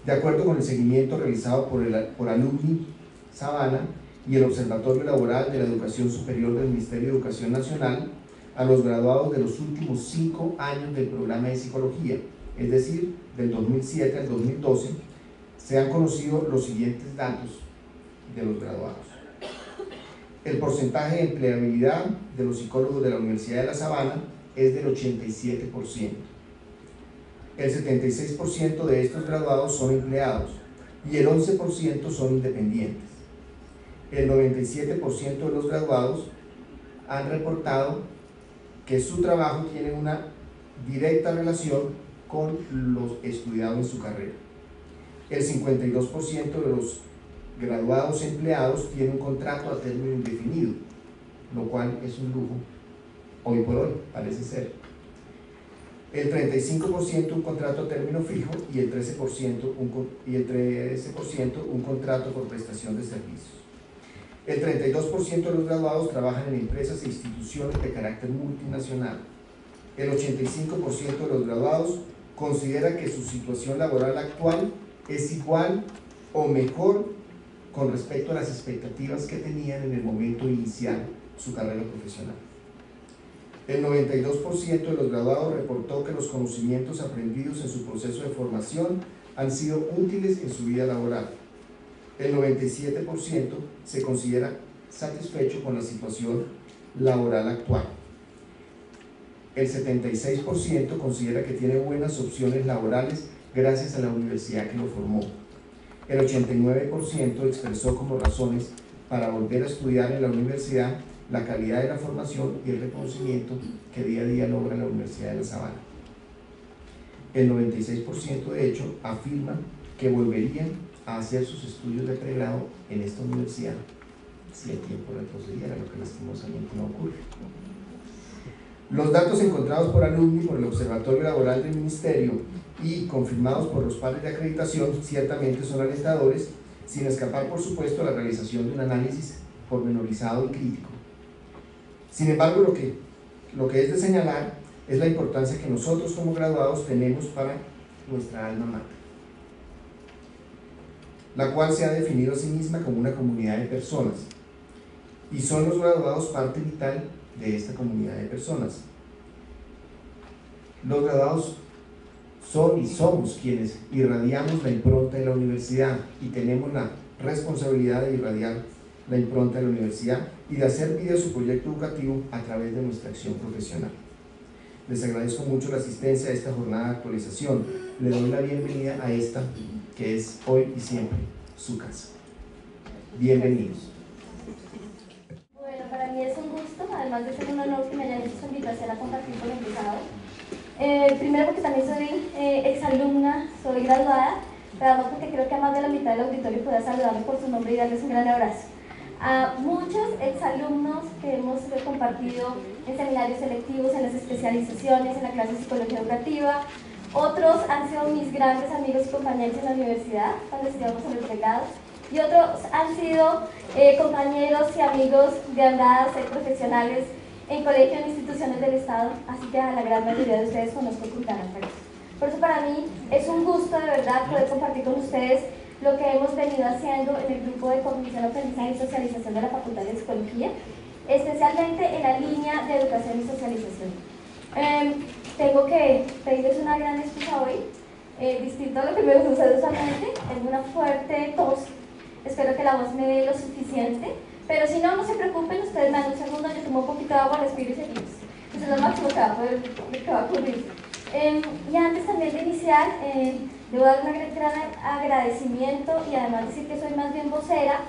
De acuerdo con el seguimiento realizado por Alumni Sabana y el Observatorio Laboral de la Educación Superior del Ministerio de Educación Nacional, a los graduados de los últimos 5 años del programa de psicología, es decir, del 2007 al 2012, se han conocido los siguientes datos de los graduados. El porcentaje de empleabilidad de los psicólogos de la Universidad de La Sabana es del 87%. El 76% de estos graduados son empleados y el 11% son independientes. El 97% de los graduados han reportado que su trabajo tiene una directa relación con los estudiados en su carrera. El 52% de los graduados empleados tiene un contrato a término indefinido, lo cual es un lujo hoy por hoy, parece ser. El 35% un contrato a término fijo y el 13% un contrato por prestación de servicios. El 32% de los graduados trabajan en empresas e instituciones de carácter multinacional. El 85% de los graduados considera que su situación laboral actual es igual o mejor con respecto a las expectativas que tenían en el momento de iniciar su carrera profesional. El 92% de los graduados reportó que los conocimientos aprendidos en su proceso de formación han sido útiles en su vida laboral. El 97% se considera satisfecho con la situación laboral actual. El 76% considera que tiene buenas opciones laborales gracias a la universidad que lo formó. El 89% expresó como razones para volver a estudiar en la universidad la calidad de la formación y el reconocimiento que día a día logra la Universidad de La Sabana. El 96% de hecho afirma que volverían a hacer sus estudios de pregrado en esta universidad si el tiempo retrocediera, lo que lastimosamente no ocurre. Los datos encontrados por Alumni, por el Observatorio Laboral del Ministerio y confirmados por los pares de acreditación ciertamente son alentadores, sin escapar por supuesto a la realización de un análisis pormenorizado y crítico. Sin embargo, lo que es de señalar es la importancia que nosotros como graduados tenemos para nuestra alma mater, la cual se ha definido a sí misma como una comunidad de personas, y son los graduados parte vital de esta comunidad de personas. Los graduados son y somos quienes irradiamos la impronta de la universidad y tenemos la responsabilidad de irradiar la impronta de la universidad y de hacer vida su proyecto educativo a través de nuestra acción profesional. Les agradezco mucho la asistencia a esta jornada de actualización. Les doy la bienvenida a esta que es hoy y siempre su casa. Bienvenidos. Bueno, para mí es un gusto, además de ser un honor que me hayan hecho esta invitación a compartir con el empezado. Primero porque también soy exalumna, soy graduada, pero además porque creo que a más de la mitad del auditorio pueda saludarme por su nombre y darles un gran abrazo. A muchos exalumnos que hemos compartido en seminarios selectivos, en las especializaciones, en la clase de psicología educativa. Otros han sido mis grandes amigos y compañeros en la universidad, cuando estudiamos en el pregrado. Y otros han sido compañeros y amigos de andadas profesionales en colegios e instituciones del Estado, así que a la gran mayoría de ustedes conozco con gran aprecio. Por eso para mí es un gusto de verdad poder compartir con ustedes lo que hemos venido haciendo en el grupo de cognición, aprendizaje y socialización de la Facultad de Psicología, especialmente en la línea de educación y socialización. Tengo que pedirles una gran excusa hoy, distinto a lo que me sucede usualmente. Tengo una fuerte tos, espero que la voz me dé lo suficiente, pero si no, no se preocupen, ustedes me dan un segundo, yo tomo un poquito de agua, respiro y seguimos. Eso es lo máximo que va a ocurrir. Y antes también de iniciar, debo dar un gran agradecimiento y además decir que soy más bien vocera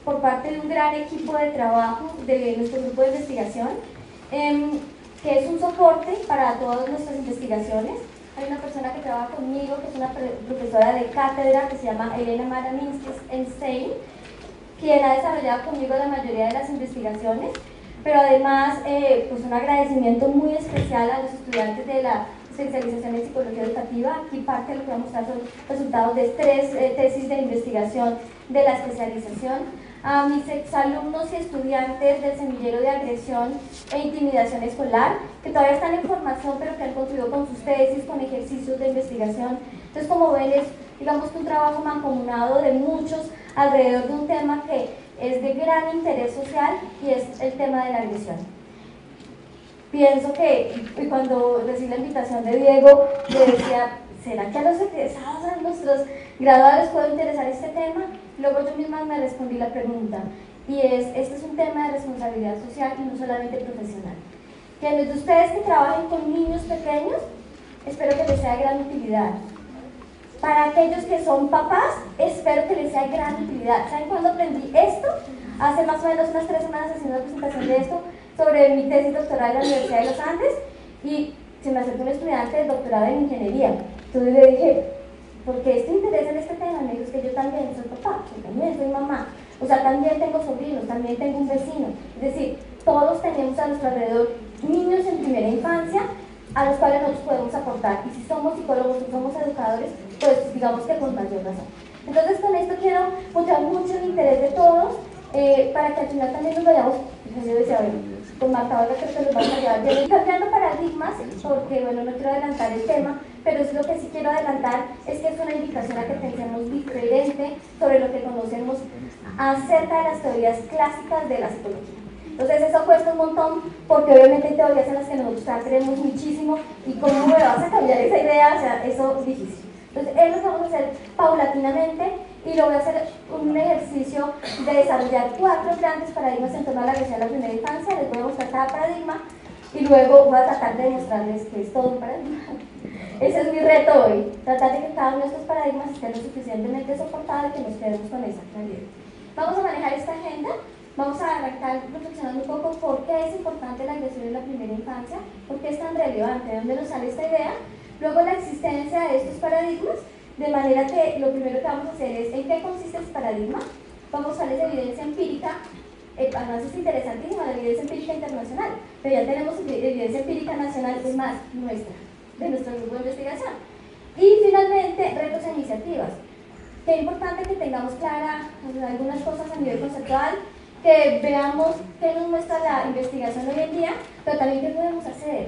por parte de un gran equipo de trabajo de nuestro grupo de investigación, que es un soporte para todas nuestras investigaciones. Hay una persona que trabaja conmigo, que es una profesora de cátedra, que se llama Elena Mara-Minstein, quien ha desarrollado conmigo la mayoría de las investigaciones, pero además pues un agradecimiento muy especial a los estudiantes de la especialización en psicología educativa. Aquí parte de lo que vamos a mostrar son resultados de 3 tesis de investigación de la especialización. A mis exalumnos y estudiantes del semillero de agresión e intimidación escolar, que todavía están en formación, pero que han contribuido con sus tesis, con ejercicios de investigación. Entonces, como ven, es digamos que un trabajo mancomunado de muchos alrededor de un tema que es de gran interés social y es el tema de la agresión. Pienso que cuando recibí la invitación de Diego, le decía, ¿será que a los egresados, a nuestros graduados les puede interesar este tema? Luego yo misma me respondí la pregunta, y este es un tema de responsabilidad social y no solamente profesional. Quienes de ustedes que trabajen con niños pequeños, espero que les sea de gran utilidad. Para aquellos que son papás, espero que les sea de gran utilidad. ¿Saben cuándo aprendí esto? Hace más o menos unas 3 semanas haciendo una presentación de esto sobre mi tesis doctoral en la Universidad de los Andes, y se me acercó un estudiante del doctorado en ingeniería. Entonces le dije, ¿por qué te interesa en este tema? Me dijo, es que yo también soy papá, yo también soy mamá, o sea, también tengo sobrinos, también tengo un vecino. Es decir, todos tenemos a nuestro alrededor niños en primera infancia a los cuales nos podemos aportar, y si somos psicólogos o somos educadores, pues digamos que con mayor razón. Entonces con esto quiero mostrar mucho el interés de todos, para que al final también nos vayamos, yo decía, con Marta Olga creo que nos vamos a llevar bien cambiando paradigmas, porque bueno, no quiero adelantar el tema, pero es lo que sí quiero adelantar es que es una invitación a que pensemos diferente sobre lo que conocemos acerca de las teorías clásicas de la psicología. Entonces eso cuesta un montón, porque obviamente hay teorías en las que nosotros creemos muchísimo, y cómo me vas a cambiar esa idea, o sea, eso es difícil. Entonces eso lo vamos a hacer paulatinamente, y lo voy a hacer un ejercicio de desarrollar 4 grandes paradigmas en torno a la agresión a la primera infancia. Les voy a mostrar cada paradigma, y luego voy a tratar de demostrarles que es todo un paradigma. Ese es mi reto hoy, tratar de que cada uno de estos paradigmas esté lo suficientemente soportado y que nos quedemos con esa claridad. Vamos a manejar esta agenda. Vamos a arrancar reflexionando un poco por qué es importante la agresión en la primera infancia, por qué es tan relevante, de dónde nos sale esta idea, luego la existencia de estos paradigmas, de manera que lo primero que vamos a hacer es en qué consiste este paradigma, vamos a usarles evidencia empírica, además es interesantísima la evidencia empírica internacional, pero ya tenemos evidencia empírica nacional, es más, nuestra, de nuestro grupo de investigación. Y finalmente, retos e iniciativas. Qué importante que tengamos claras algunas cosas a nivel conceptual, que veamos qué nos muestra la investigación hoy en día, pero también qué podemos hacer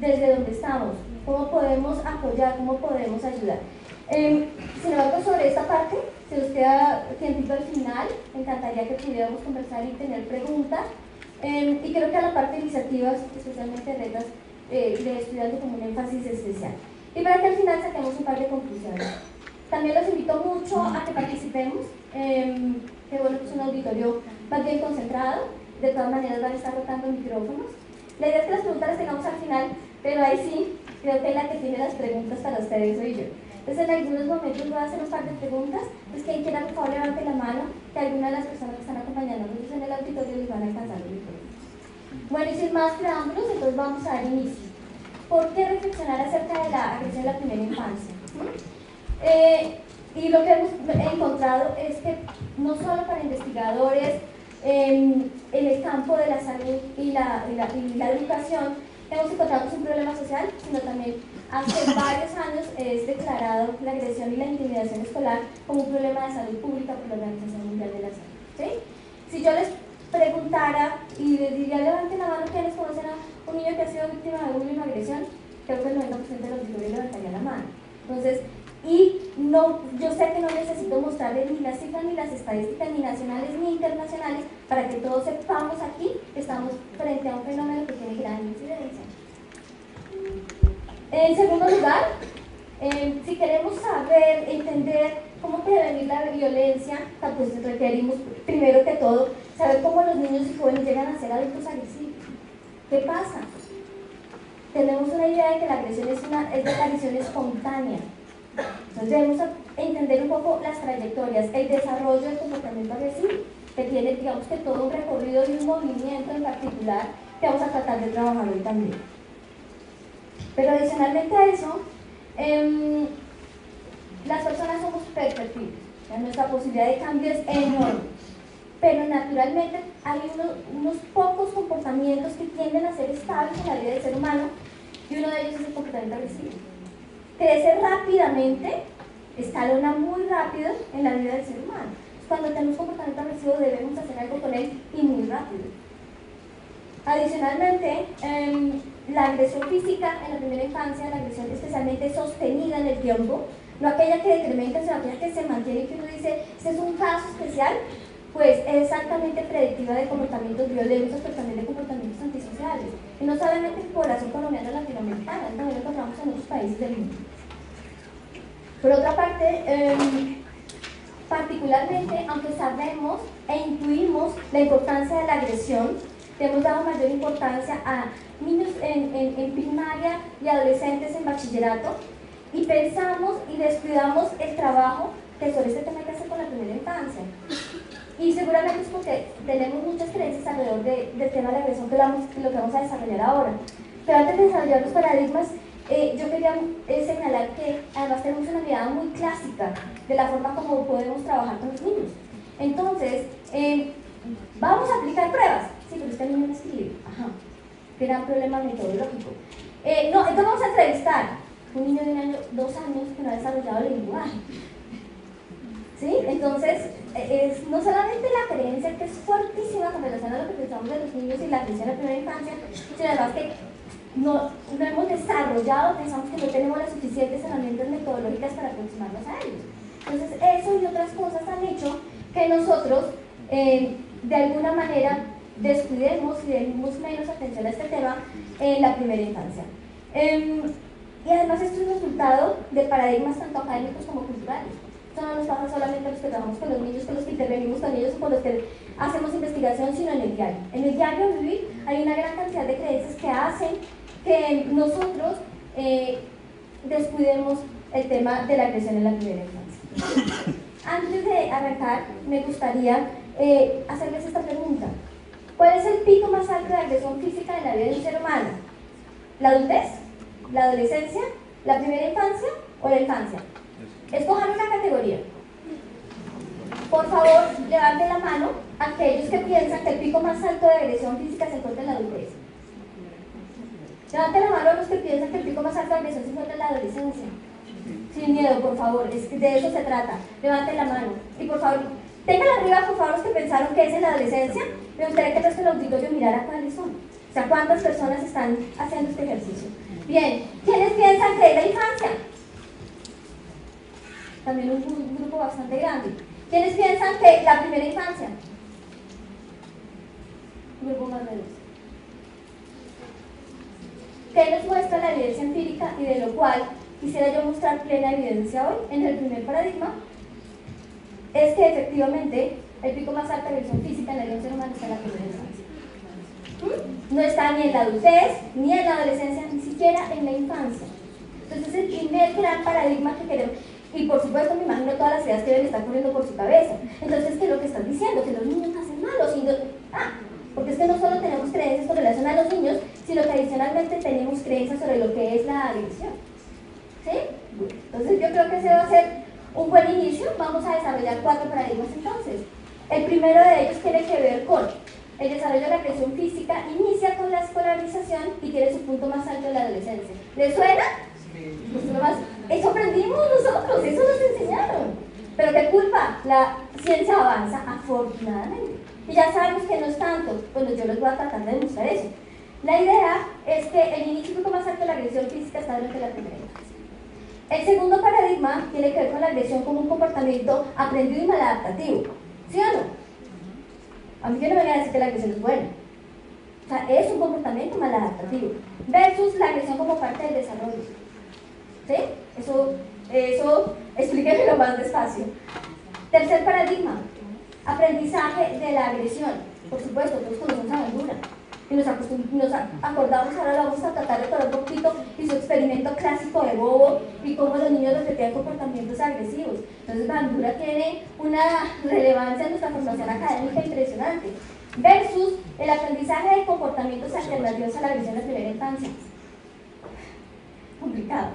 desde donde estamos, cómo podemos apoyar, cómo podemos ayudar. Sin embargo, sobre esta parte, si nos queda tiempito al final, me encantaría que pudiéramos conversar y tener preguntas, y creo que a la parte de iniciativas, especialmente retas, de estudiantes con un énfasis especial. Y para que al final saquemos un par de conclusiones. También los invito mucho a que participemos, que bueno, que es un auditorio más bien concentrado, de todas maneras van a estar rotando micrófonos. La idea es que las preguntas las tengamos al final, pero ahí sí, creo que la que tiene las preguntas para ustedes soy yo. Entonces en algunos momentos voy a hacer un par de preguntas, pues quien quiera por favor levante la mano, que alguna de las personas que están acompañándonos en el auditorio les van a alcanzar los micrófonos. Bueno, y sin más preámbulos, entonces vamos a dar inicio. ¿Por qué reflexionar acerca de la agresión en la primera infancia? Y lo que hemos encontrado es que no solo para investigadores en el campo de la salud y la educación hemos encontrado un problema social, sino también hace varios años es declarado la agresión y la intimidación escolar como un problema de salud pública por la Organización Mundial de la Salud. ¿Sí? Si yo les preguntara y les diría, levanten la mano quienes conocen a un niño que ha sido víctima de bullying o agresión, creo que el 90% de los auditores levantaría la mano. Entonces, no, yo sé que no necesito mostrarles ni las cifras, ni las estadísticas, ni nacionales, ni internacionales, para que todos sepamos aquí que estamos frente a un fenómeno que tiene gran incidencia. En segundo lugar, si queremos saber, entender cómo prevenir la violencia, pues requerimos, primero que todo, saber cómo los niños y jóvenes llegan a ser adultos agresivos. ¿Qué pasa? Tenemos una idea de que la agresión es de aparición espontánea. Entonces debemos entender un poco las trayectorias, el desarrollo del comportamiento agresivo, que tiene, digamos que todo un recorrido y un movimiento en particular que vamos a tratar de trabajar hoy también. Pero adicionalmente a eso, las personas somos perfectibles, o sea, nuestra posibilidad de cambio es enorme, pero naturalmente hay unos pocos comportamientos que tienden a ser estables en la vida del ser humano, y uno de ellos es el comportamiento agresivo. Crece rápidamente, escalona muy rápido en la vida del ser humano. Cuando tenemos un comportamiento agresivo debemos hacer algo con él y muy rápido. Adicionalmente, la agresión física en la primera infancia, la agresión especialmente sostenida en el tiempo, no aquella que decrementa, sino aquella que se mantiene y que uno dice, este es un caso especial, pues es altamente predictiva de comportamientos violentos, pero también de comportamientos antisociales. Y no solamente en población colombiana o latinoamericana, también lo encontramos en otros países del mundo. Por otra parte, particularmente, aunque sabemos e intuimos la importancia de la agresión, le hemos dado mayor importancia a niños en primaria y adolescentes en bachillerato, y pensamos y descuidamos el trabajo que sobre este tema hay que hacer con la primera infancia. Y seguramente es porque tenemos muchas creencias alrededor del tema de la agresión, que lo que vamos a desarrollar ahora. Pero antes de desarrollar los paradigmas, yo quería señalar que además tenemos una mirada muy clásica de la forma como podemos trabajar con los niños. Entonces, vamos a aplicar pruebas. Sí, pero este niño no escribe. Ajá. Gran problema metodológico. No, entonces vamos a entrevistar un niño de 1 año, 2 años que no ha desarrollado el lenguaje. ¿Sí? Entonces, es no solamente la creencia que es fuertísima con relación a lo que pensamos de los niños y la atención a la primera infancia, sino además que no hemos desarrollado, pensamos que no tenemos las suficientes herramientas metodológicas para aproximarnos a ellos. Entonces, eso y otras cosas han hecho que nosotros, de alguna manera, descuidemos y demos menos atención a este tema en la primera infancia. Y además esto es resultado de paradigmas tanto académicos como culturales. Esto no nos pasa solamente a los que trabajamos con los niños, con los que intervenimos con ellos o con los que hacemos investigación, sino en el diario. En el diario vivir hay una gran cantidad de creencias que hacen que nosotros descuidemos el tema de la agresión en la primera infancia. Antes de arrancar, me gustaría hacerles esta pregunta. ¿Cuál es el pico más alto de agresión física en la vida de un ser humano? ¿La adultez? ¿La adolescencia? ¿La primera infancia? ¿O la infancia? Escojan una categoría. Por favor, levanten la mano aquellos que piensan que el pico más alto de agresión física se encuentra en la adultez. Levanten la mano a los que piensan que el pico más alto de agresión se encuentra en la adolescencia. Sin miedo, por favor, es que de eso se trata. Levanten la mano. Y por favor, tengan arriba, por favor, los que pensaron que es en la adolescencia. Me gustaría que el resto del auditorio mirara cuáles son. O sea, cuántas personas están haciendo este ejercicio. Bien, ¿quiénes piensan que es la infancia? También un grupo bastante grande. ¿Quiénes piensan que la primera infancia? Un grupo más reducido. ¿Qué nos muestra la evidencia empírica y de lo cual quisiera yo mostrar plena evidencia hoy en el primer paradigma? Es que efectivamente el pico más alto de agresión física en la vida de un ser humano está en la primera infancia. No está ni en la adultez, ni en la adolescencia, ni siquiera en la infancia. Entonces es el primer gran paradigma que queremos. Y por supuesto me imagino todas las ideas que deben estar corriendo por su cabeza. Entonces, ¿qué es lo que están diciendo? Que los niños nacen malos. Porque es que no solo tenemos creencias con relación a los niños, sino que adicionalmente tenemos creencias sobre lo que es la agresión. ¿Sí? Entonces yo creo que ese va a ser un buen inicio. Vamos a desarrollar 4 paradigmas entonces. El primero de ellos tiene que ver con el desarrollo de la agresión física, inicia con la escolarización y tiene su punto más alto en la adolescencia. ¿Les suena? Eso aprendimos nosotros, eso nos enseñaron. Pero ¿qué culpa? La ciencia avanza afortunadamente. Y ya sabemos que no es tanto. Bueno, yo les voy a tratar de demostrar eso. La idea es que el inicio un poco más alto de la agresión física está durante la primera infancia. El segundo paradigma tiene que ver con la agresión como un comportamiento aprendido y maladaptativo. ¿Sí o no? A mí que no me van a decir que la agresión es buena. O sea, es un comportamiento maladaptativo. Versus la agresión como parte del desarrollo. ¿Sí? Eso explíquenmelo más despacio. Tercer paradigma, aprendizaje de la agresión. Por supuesto, todos conocemos a Bandura. Y nos acordamos, ahora lo vamos a tratar de todo un poquito, y su experimento clásico de Bobo y cómo los niños repetían comportamientos agresivos. Entonces Bandura tiene una relevancia en nuestra formación académica impresionante. Versus el aprendizaje de comportamientos alternativos a la agresión en la primera infancia. Complicado.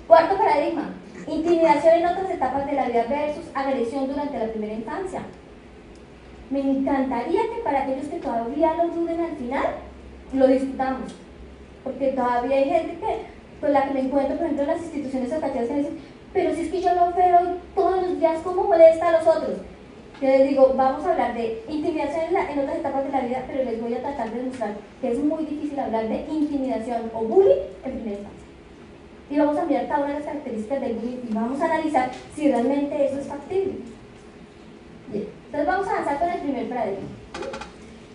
Cuarto paradigma, intimidación en otras etapas de la vida versus agresión durante la primera infancia. Me encantaría que para aquellos que todavía lo duden al final, lo discutamos. Porque todavía hay gente con la que me encuentro, por ejemplo, en las instituciones educativas que me dicen, pero si es que yo lo veo todos los días, ¿cómo molesta a los otros? Yo les digo, vamos a hablar de intimidación en otras etapas de la vida, pero les voy a tratar de demostrar que es muy difícil hablar de intimidación o bullying en primera infancia. y vamos a mirar cada una de las características del bullying y vamos a analizar si realmente eso es factible. Bien, entonces vamos a avanzar con el primer paradigma.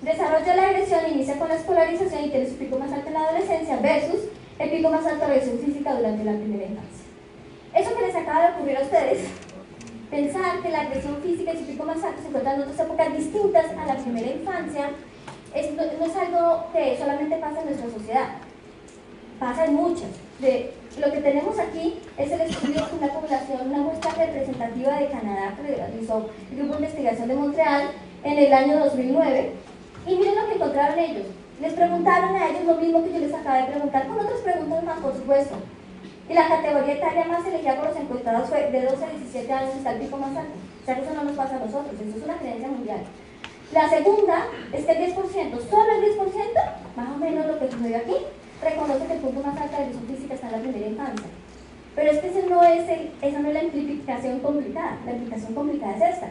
Desarrollo de la agresión inicia con la escolarización y tiene su pico más alto en la adolescencia versus el pico más alto de agresión física durante la primera infancia. Eso que les acaba de ocurrir a ustedes, pensar que la agresión física y su pico más alto se encuentran en otras épocas distintas a la primera infancia, no es algo que solamente pasa en nuestra sociedad, pasa en muchas. Lo que tenemos aquí es el estudio de una población, una muestra representativa de Canadá que realizó el Grupo de Investigación de Montreal en el año 2009, y miren lo que encontraron ellos. Les preguntaron a ellos lo mismo que yo les acabo de preguntar, con otras preguntas más, por supuesto. Y la categoría etaria más elegida por los encuestados fue de 12 a 17 años, está el pico más alto. O sea que eso no nos pasa a nosotros, eso es una creencia mundial. La segunda es que el 10%, solo el 10%, más o menos lo que sucedió aquí, reconoce que el punto más alto de agresión física está en la primera infancia. Pero es que esa no es la implicación complicada. La implicación complicada es esta.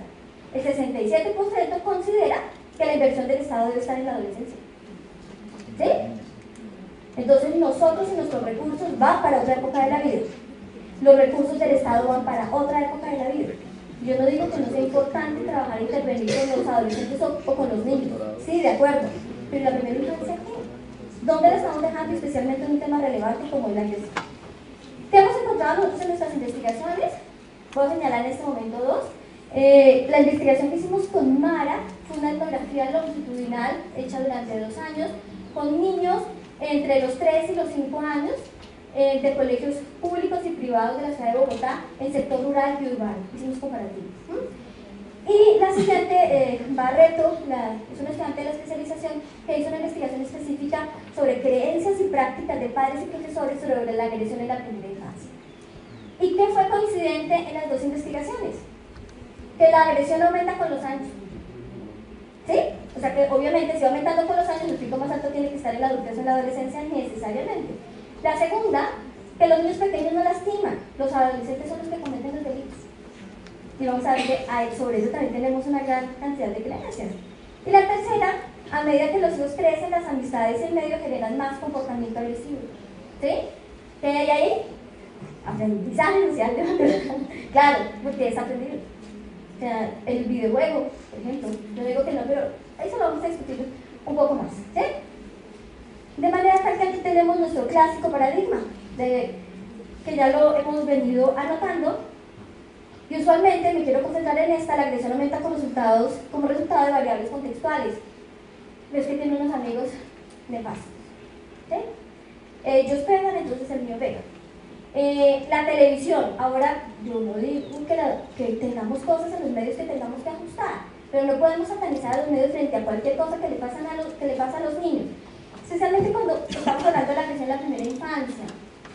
El 67% considera que la inversión del Estado debe estar en la adolescencia. ¿Sí? Entonces nosotros y nuestros recursos van para otra época de la vida. Los recursos del Estado van para otra época de la vida. Yo no digo que no sea importante trabajar e intervenir con los adolescentes o con los niños. Sí, de acuerdo. Pero la primera infancia, ¿qué? ¿Dónde la estamos dejando? Especialmente en un tema relevante como es la agresión. ¿Qué hemos encontrado nosotros en nuestras investigaciones? Voy a señalar en este momento dos. La investigación que hicimos con Mara fue una etnografía longitudinal hecha durante 2 años con niños entre los 3 y los 5 años de colegios públicos y privados de la ciudad de Bogotá en sector rural y urbano. Hicimos comparativos. Y la siguiente, Barreto, es una estudiante de la especialización que hizo una investigación específica sobre creencias y prácticas de padres y profesores sobre la agresión en la primera infancia. ¿Y qué fue coincidente en las dos investigaciones? Que la agresión aumenta con los años. ¿Sí? O sea que obviamente si va aumentando con los años, el pico más alto tiene que estar en la adultez o en la adolescencia necesariamente. La segunda, que los niños pequeños no lastiman, los adolescentes son los que cometen los delitos. Y vamos a ver que sobre eso también tenemos una gran cantidad de creencias. Y la tercera, a medida que los hijos crecen, las amistades en medio generan más comportamiento agresivo. ¿Sí? ¿Qué hay ahí? Aprendizaje social. Claro, porque es aprendido. O sea, el videojuego, por ejemplo, yo digo que no, pero eso lo vamos a discutir un poco más. ¿Sí? De manera tal que aquí tenemos nuestro clásico paradigma, que ya lo hemos venido anotando. Y usualmente me quiero concentrar en esta: la agresión aumenta como resultado de variables contextuales. Ves que tiene unos amigos nefastos. ¿Sí? Ellos pegan, entonces el mío pega. La televisión, ahora yo no digo que tengamos cosas en los medios que tengamos que ajustar, pero no podemos satanizar a los medios frente a cualquier cosa que le pasa a los niños, especialmente cuando estamos hablando de la agresión en la primera infancia.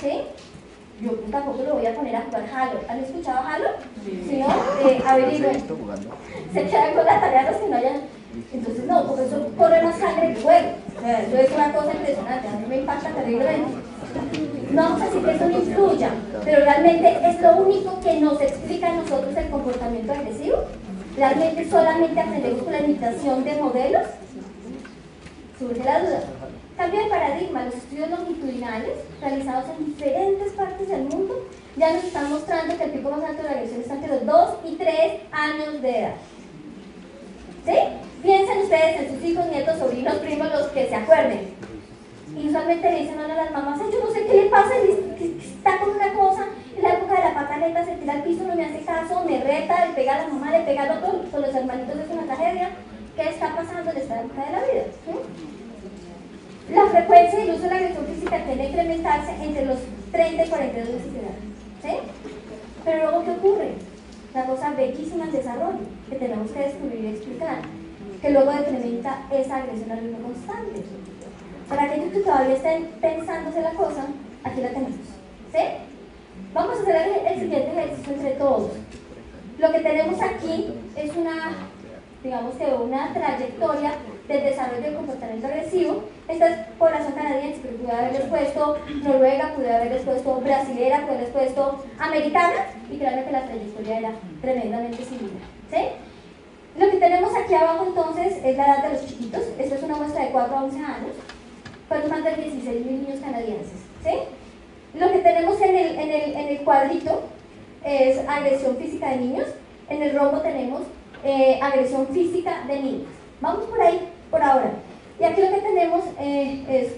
¿Sí? Yo tampoco lo voy a poner a jugar Halo. ¿Han escuchado Halo? Sí. Si no, averigüen. Se quedan con la tarea los que no hayan. Entonces no, porque eso corre más sangre que juego. O sea, eso es una cosa impresionante, a mí me impacta terriblemente. No vamos a decir que eso no influya, pero realmente es lo único que nos explica a nosotros el comportamiento agresivo. ¿Realmente solamente aprendemos con la imitación de modelos? Surge la duda. Cambio de paradigma: los estudios longitudinales realizados en diferentes partes del mundo ya nos están mostrando que el pico más alto de la agresión está entre los 2 y 3 años de edad. ¿Sí? Piensen ustedes en sus hijos, nietos, sobrinos, primos, los que se acuerden. Y usualmente le dicen a las mamás: yo no sé qué le pasa, está con una cosa, en la época de la pataleta se tira al piso, no me hace caso, me reta, le pega a la mamá, le pega al otro, con los hermanitos es una tragedia. ¿Qué está pasando en esta época de la vida? ¿Sí? La frecuencia y el uso de la agresión física tiende a incrementarse entre los 30 y 42 meses de edad. ¿Sí? Pero luego, ¿qué ocurre? Una cosa bellísima en desarrollo, que tenemos que descubrir y explicar, que luego decrementa esa agresión al ritmo constante. Para aquellos que todavía estén pensándose la cosa, aquí la tenemos. ¿Sí? Vamos a hacer el siguiente ejercicio entre todos. Lo que tenemos aquí es una trayectoria del desarrollo del comportamiento agresivo. Esta es población canadiense, pero pude haberles puesto Noruega, pude haberles puesto brasilera, pude haberles puesto americana, y créanme que la trayectoria era tremendamente similar. ¿Sí? Lo que tenemos aquí abajo entonces es la edad de los chiquitos. Esto es una muestra de 4 a 11 años. Fueron más de 16.000 niños canadienses. ¿Sí? Lo que tenemos en el cuadrito es agresión física de niños, en el rombo tenemos agresión física de niños. Vamos por ahí, por ahora. Y aquí lo que tenemos es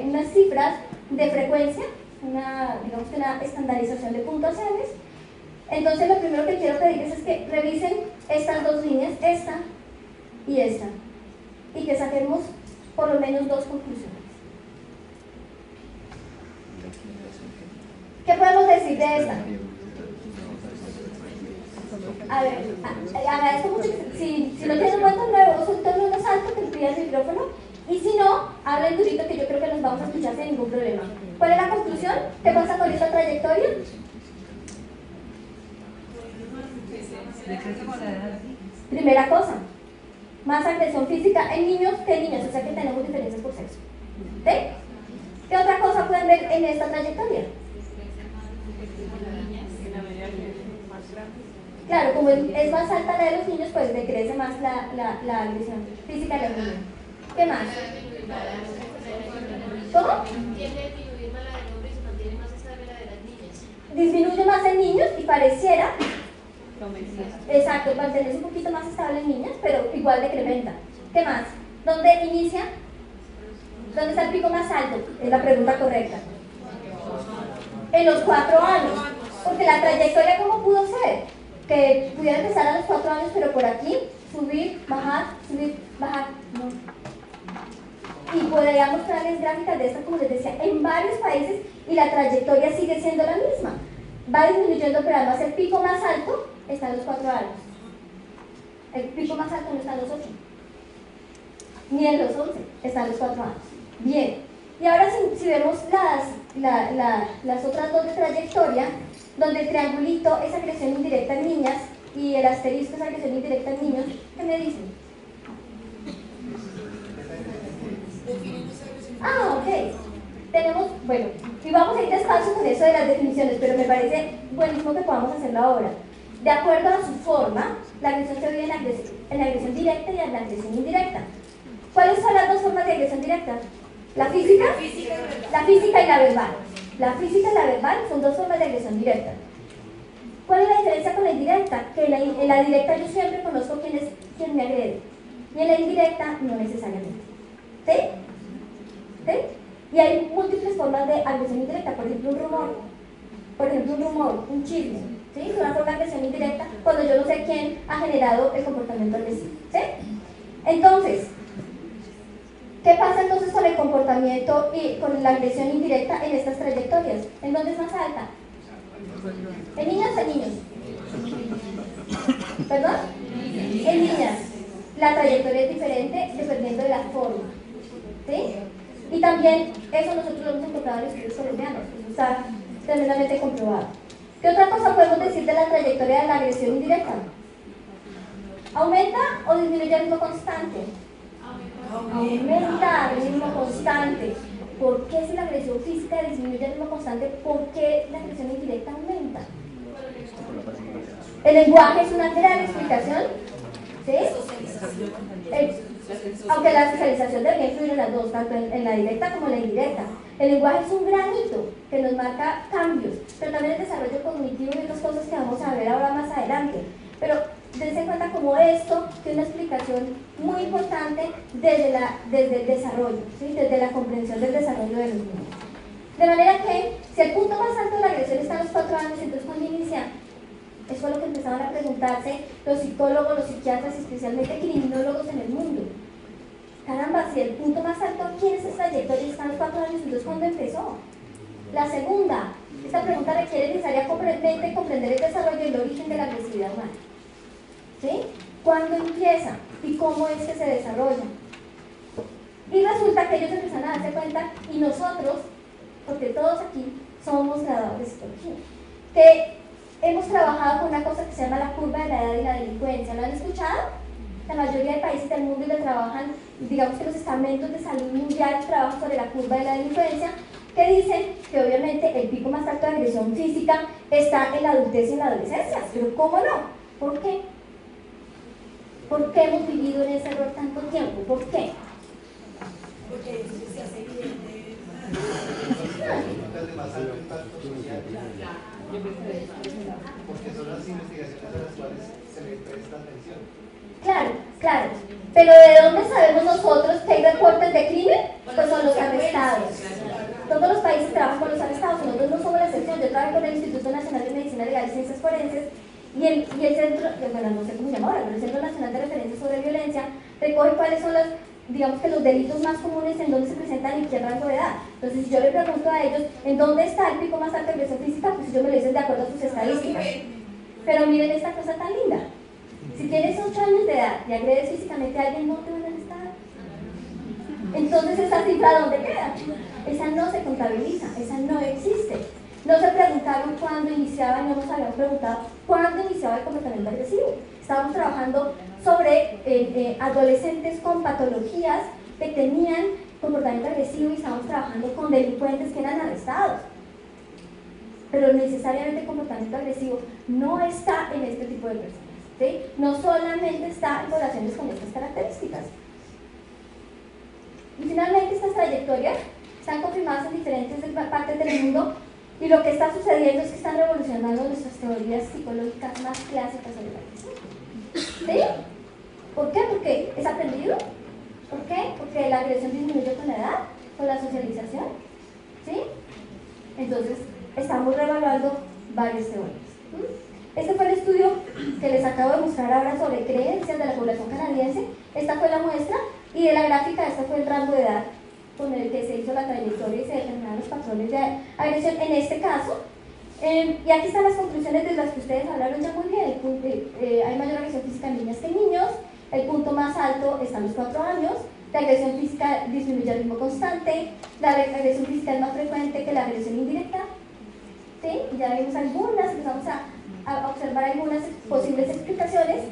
unas cifras de frecuencia, digamos que una estandarización de puntuaciones. Entonces lo primero que quiero pedirles es que revisen estas dos líneas, esta y esta, y que saquemos por lo menos dos conclusiones. ¿Qué podemos decir de esta? A ver, agradezco mucho que si no tienen cuenta nuevo, suelten unos altos que les pida el micrófono, y si no, hablen durito que yo creo que nos vamos a escuchar sin ningún problema. ¿Cuál es la conclusión? ¿Qué pasa con esta trayectoria? Primera cosa, más agresión física en niños que en niñas, o sea que tenemos diferencias por sexo. ¿Sí? ¿Qué otra cosa pueden ver en esta trayectoria? Claro, como es más alta la de los niños, pues decrece más la agresión física de los niños. ¿Qué más? ¿Cómo? Tiende a disminuir más la de hombres y se mantiene más estable la de las niñas. Disminuye más en niños y pareciera, exacto, mantenerse un poquito más estable en niñas, pero igual decrementa. ¿Qué más? ¿Dónde inicia? ¿Dónde está el pico más alto? Es la pregunta correcta. En los 4 años. Porque la trayectoria, ¿cómo pudo ser? Que pudiera empezar a los 4 años, pero por aquí, subir, bajar, no. Y podría mostrarles gráficas de estas, como les decía, en varios países, y la trayectoria sigue siendo la misma. Va disminuyendo, pero además el pico más alto está en los 4 años. El pico más alto no está en los 8, ni en los 11, está en los 4 años. Bien, y ahora si vemos las otras dos de trayectoria, donde el triangulito es agresión indirecta en niñas y el asterisco es agresión indirecta en niños, ¿qué me dicen? Ah, ok. Tenemos, bueno, y vamos a ir despacio con eso de las definiciones, pero me parece buenísimo que podamos hacerlo ahora. De acuerdo a su forma, la agresión se divide en agresión directa y en la agresión indirecta. ¿Cuáles son las dos formas de agresión directa? ¿La física? La física y la verbal. La física y la verbal son dos formas de agresión directa. ¿Cuál es la diferencia con la indirecta? Que en la directa yo siempre conozco quién me agrede, y en la indirecta no necesariamente. ¿Sí? ¿Sí? Y hay múltiples formas de agresión indirecta, por ejemplo un rumor, un chisme, ¿sí? Es una forma de agresión indirecta cuando yo no sé quién ha generado el comportamiento agresivo, ¿sí? Entonces, ¿qué pasa entonces con el comportamiento y con la agresión indirecta en estas trayectorias? ¿En dónde es más alta? ¿En niñas o en niños? ¿Perdón? En niñas. La trayectoria es diferente dependiendo de la forma, ¿sí? Y también eso nosotros lo hemos encontrado en los estudios colombianos, eso está tremendamente comprobado. ¿Qué otra cosa podemos decir de la trayectoria de la agresión indirecta? ¿Aumenta o disminuye al ritmo constante? Aumenta al ritmo constante. ¿Por qué si la agresión física disminuye al ritmo constante, por qué la agresión indirecta aumenta? El lenguaje es una gran explicación, ¿sí? Aunque la socialización debería influir en las dos, tanto en la directa como en la indirecta. El lenguaje es un gran hito que nos marca cambios, pero también el desarrollo cognitivo y otras cosas que vamos a ver ahora más adelante. Pero dense cuenta como esto tiene una explicación muy importante desde el desarrollo, ¿sí? Desde la comprensión del desarrollo de los niños. De manera que, si el punto más alto de la agresión está a los 4 años, entonces cuando inicia, eso fue lo que empezaban a preguntarse los psicólogos, los psiquiatras y especialmente criminólogos en el mundo. Caramba, si el punto más alto aquí en esa trayectoria está a los 4 años, entonces ¿cuándo empezó? La segunda, esta pregunta requiere necesariamente comprender el desarrollo y el origen de la agresividad humana. ¿Sí? ¿Cuándo empieza y cómo es que se desarrolla? Y resulta que ellos empiezan a darse cuenta, y nosotros, porque todos aquí somos graduados de psicología, que hemos trabajado con una cosa que se llama la curva de la edad y la delincuencia. ¿Lo han escuchado? La mayoría de países del mundo le trabajan, digamos que los estamentos de salud mundial trabajan sobre la curva de la delincuencia, que dicen que obviamente el pico más alto de agresión física está en la adultez y en la adolescencia. Pero ¿cómo no? ¿Por qué? ¿Por qué hemos vivido en ese error tanto tiempo? ¿Por qué? Porque se hace evidente. de más alto impacto social, porque son las investigaciones a las cuales se le presta atención. Claro, claro. Pero ¿de dónde sabemos nosotros que hay reportes de crimen? Pues son los arrestados. Todos los países trabajan con los arrestados, nosotros no somos la excepción. Yo trabajo con el Instituto Nacional de Medicina Legal y Ciencias Forenses y el centro, bueno, no sé cómo se llama ahora, pero el Centro Nacional de Referencia sobre Violencia recoge cuáles son las, digamos que los delitos más comunes en donde se presentan y qué rango de edad. Entonces, si yo le pregunto a ellos, ¿en dónde está el pico más alto de agresión física? Pues ellos me lo dicen de acuerdo a sus estadísticas. Pero miren esta cosa tan linda. Si tienes 8 años de edad y agredes físicamente a alguien, no te van a arrestar. Entonces, ¿esa cifra dónde queda? Esa no se contabiliza, esa no existe. No se preguntaron cuándo iniciaba, no nos habíamos preguntado cuándo iniciaba el comportamiento agresivo. Estábamos trabajando sobre adolescentes con patologías que tenían comportamiento agresivo y estábamos trabajando con delincuentes que eran arrestados. Pero necesariamente el comportamiento agresivo no está en este tipo de personas, ¿sí? No solamente está en poblaciones con estas características. Y finalmente estas trayectorias están confirmadas en diferentes partes del mundo y lo que está sucediendo es que están revolucionando nuestras teorías psicológicas más clásicas sobre la agresión. ¿Sí? ¿Por qué? Porque es aprendido. ¿Por qué? Porque la agresión disminuye con la edad, con la socialización. ¿Sí? Entonces, estamos reevaluando varias teorías. Este fue el estudio que les acabo de mostrar ahora sobre creencias de la población canadiense. Esta fue la muestra y de la gráfica, este fue el rango de edad con el que se hizo la trayectoria y se determinaron los patrones de agresión en este caso. Y aquí están las conclusiones de las que ustedes hablaron ya muy bien. Hay mayor agresión física en niñas que en niños. El punto más alto está en los 4 años. La agresión física disminuye a ritmo constante. La agresión física es más frecuente que la agresión indirecta. ¿Sí? Y ya vimos algunas, empezamos a observar algunas posibles explicaciones.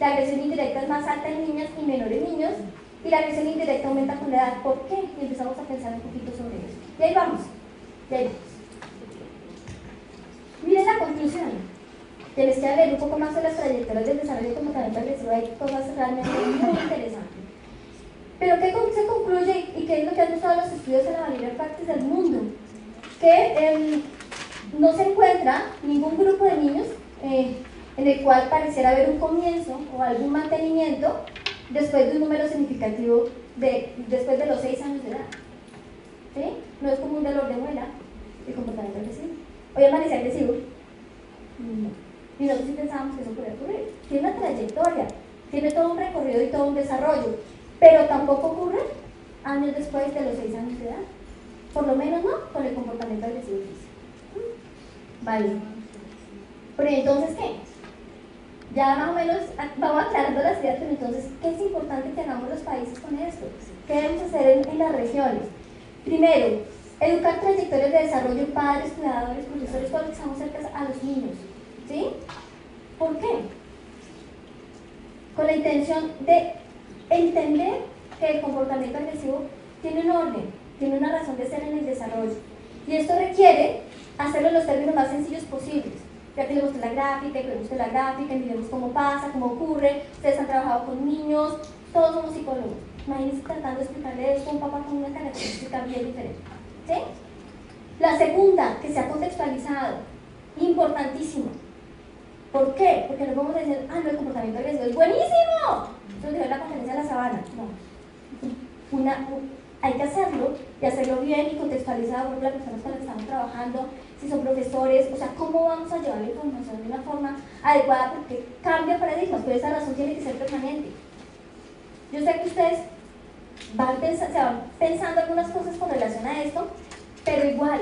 La agresión indirecta es más alta en niñas y menor en niños. Y la agresión indirecta aumenta con la edad. ¿Por qué? Y empezamos a pensar un poquito sobre eso. Y ahí vamos. Y ahí vamos. Miren la conclusión. Que les queda leer un poco más sobre las trayectorias del desarrollo comportamiento agresivo. Hay cosas realmente muy interesantes. Pero ¿qué se concluye y qué es lo que han mostrado los estudios en la mayoría de partes del mundo? Que no se encuentra ningún grupo de niños en el cual pareciera haber un comienzo o algún mantenimiento después de un número significativo después de los 6 años de edad. ¿Sí? No es como un dolor de muela el comportamiento agresivo. Hoy amanecí agresivo. No. Y nosotros sí pensábamos que eso podía ocurrir. Tiene una trayectoria, tiene todo un recorrido y todo un desarrollo, pero tampoco ocurre años después de los 6 años de edad. Por lo menos no con el comportamiento agresivo físico. Vale. Pero entonces, ¿qué? Ya más o menos vamos aclarando las ideas, pero entonces, ¿qué es importante que hagamos los países con esto? ¿Qué debemos hacer en las regiones? Primero, educar trayectorias de desarrollo en padres, cuidadores, profesores, todos los que estamos cerca a los niños. ¿Sí? ¿Por qué? Con la intención de entender que el comportamiento agresivo tiene un orden, tiene una razón de ser en el desarrollo. Y esto requiere hacerlo en los términos más sencillos posibles. Ya que les mostré la gráfica, y que les mostré la gráfica, y miremos cómo pasa, cómo ocurre. Ustedes han trabajado con niños, todos somos psicólogos. Imagínense tratando de explicarle esto a un papá con una característica bien diferente. ¿Sí? La segunda, que se ha contextualizado, importantísimo. ¿Por qué? Porque no podemos decir, ah, no, el comportamiento agresivo es buenísimo. Eso dijo en la conferencia de la Sabana. No. Hay que hacerlo y hacerlo bien y contextualizado por las personas con las que estamos trabajando, si son profesores, o sea, cómo vamos a llevar la información de una forma adecuada, porque cambia paradigmas, pero esa razón tiene que ser permanente. Yo sé que ustedes se van pensando algunas cosas con relación a esto, pero igual,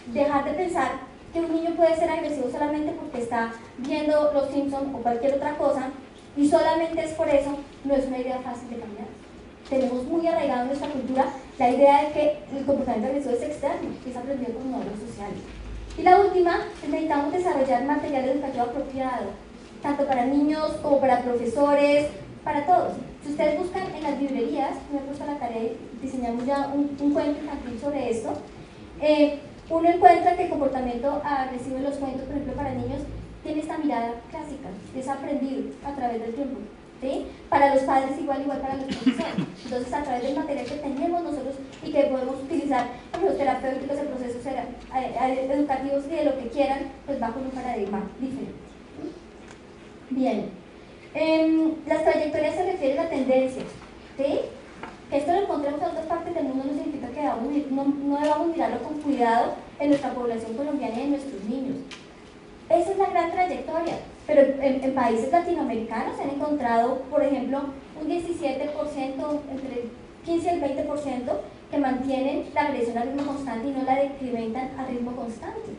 dejar de pensar que un niño puede ser agresivo solamente porque está viendo Los Simpsons o cualquier otra cosa, y solamente es por eso, no es una idea fácil de cambiar. Tenemos muy arraigado en nuestra cultura la idea de que el comportamiento agresivo es externo, que es aprendido por modelos sociales. Y la última, es necesitamos desarrollar material educativo apropiado, tanto para niños como para profesores, para todos. Si ustedes buscan en las librerías, me he puesto la tarea y diseñamos ya un cuento infantil sobre esto, uno encuentra que el comportamiento agresivo en los cuentos, por ejemplo, para niños, tiene esta mirada clásica, es aprendido a través del tiempo. ¿sí? Para los padres igual para los profesores. Entonces, a través del material que tenemos nosotros y que podemos utilizar en los terapéuticos, en procesos educativos y de lo que quieran, pues va con un paradigma diferente. Bien, las trayectorias se refieren a tendencias, ¿sí? Que esto lo encontremos en otras partes del mundo no significa que no debamos mirarlo con cuidado en nuestra población colombiana y en nuestros niños. Esa es la gran trayectoria, pero en países latinoamericanos se han encontrado, por ejemplo, un 17%, entre 15 y el 20% que mantienen la agresión a ritmo constante y no la decrementan a ritmo constante.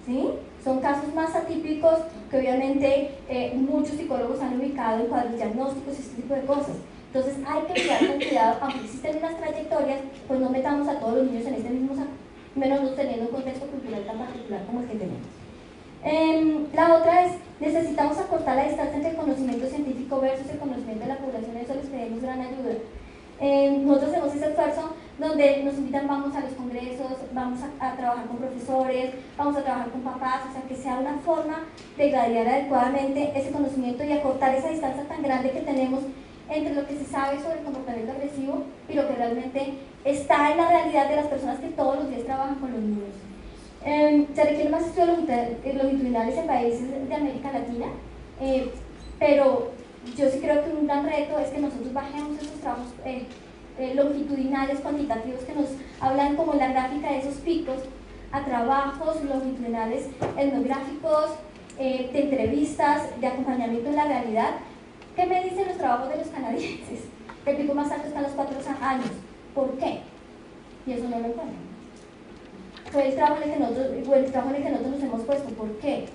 ¿Sí? Son casos más atípicos que obviamente muchos psicólogos han ubicado en cuadros diagnósticos y este tipo de cosas. Entonces hay que mirar con cuidado, aunque existen unas trayectorias, pues no metamos a todos los niños en este mismo saco, menos no teniendo un contexto cultural tan particular como el que tenemos. La otra es, necesitamos acortar la distancia entre el conocimiento científico versus el conocimiento de la población, eso les pedimos gran ayuda. Nosotros hacemos ese esfuerzo donde nos invitan, vamos a los congresos, vamos a trabajar con profesores, vamos a trabajar con papás, o sea, que sea una forma de gladiar adecuadamente ese conocimiento y acortar esa distancia tan grande que tenemos entre lo que se sabe sobre el comportamiento agresivo y lo que realmente está en la realidad de las personas que todos los días trabajan con los niños. Se requieren más estudios longitudinales en países de América Latina, pero yo sí creo que un gran reto es que nosotros bajemos esos trabajos longitudinales, cuantitativos, que nos hablan como en la gráfica de esos picos, a trabajos longitudinales, etnográficos, de entrevistas, de acompañamiento en la realidad. ¿Qué me dicen los trabajos de los canadienses? Que el pico más alto está a los 4 años. ¿Por qué? Y eso no lo encuentro. Fue el trabajo en el que nosotros nos hemos puesto. ¿Por qué?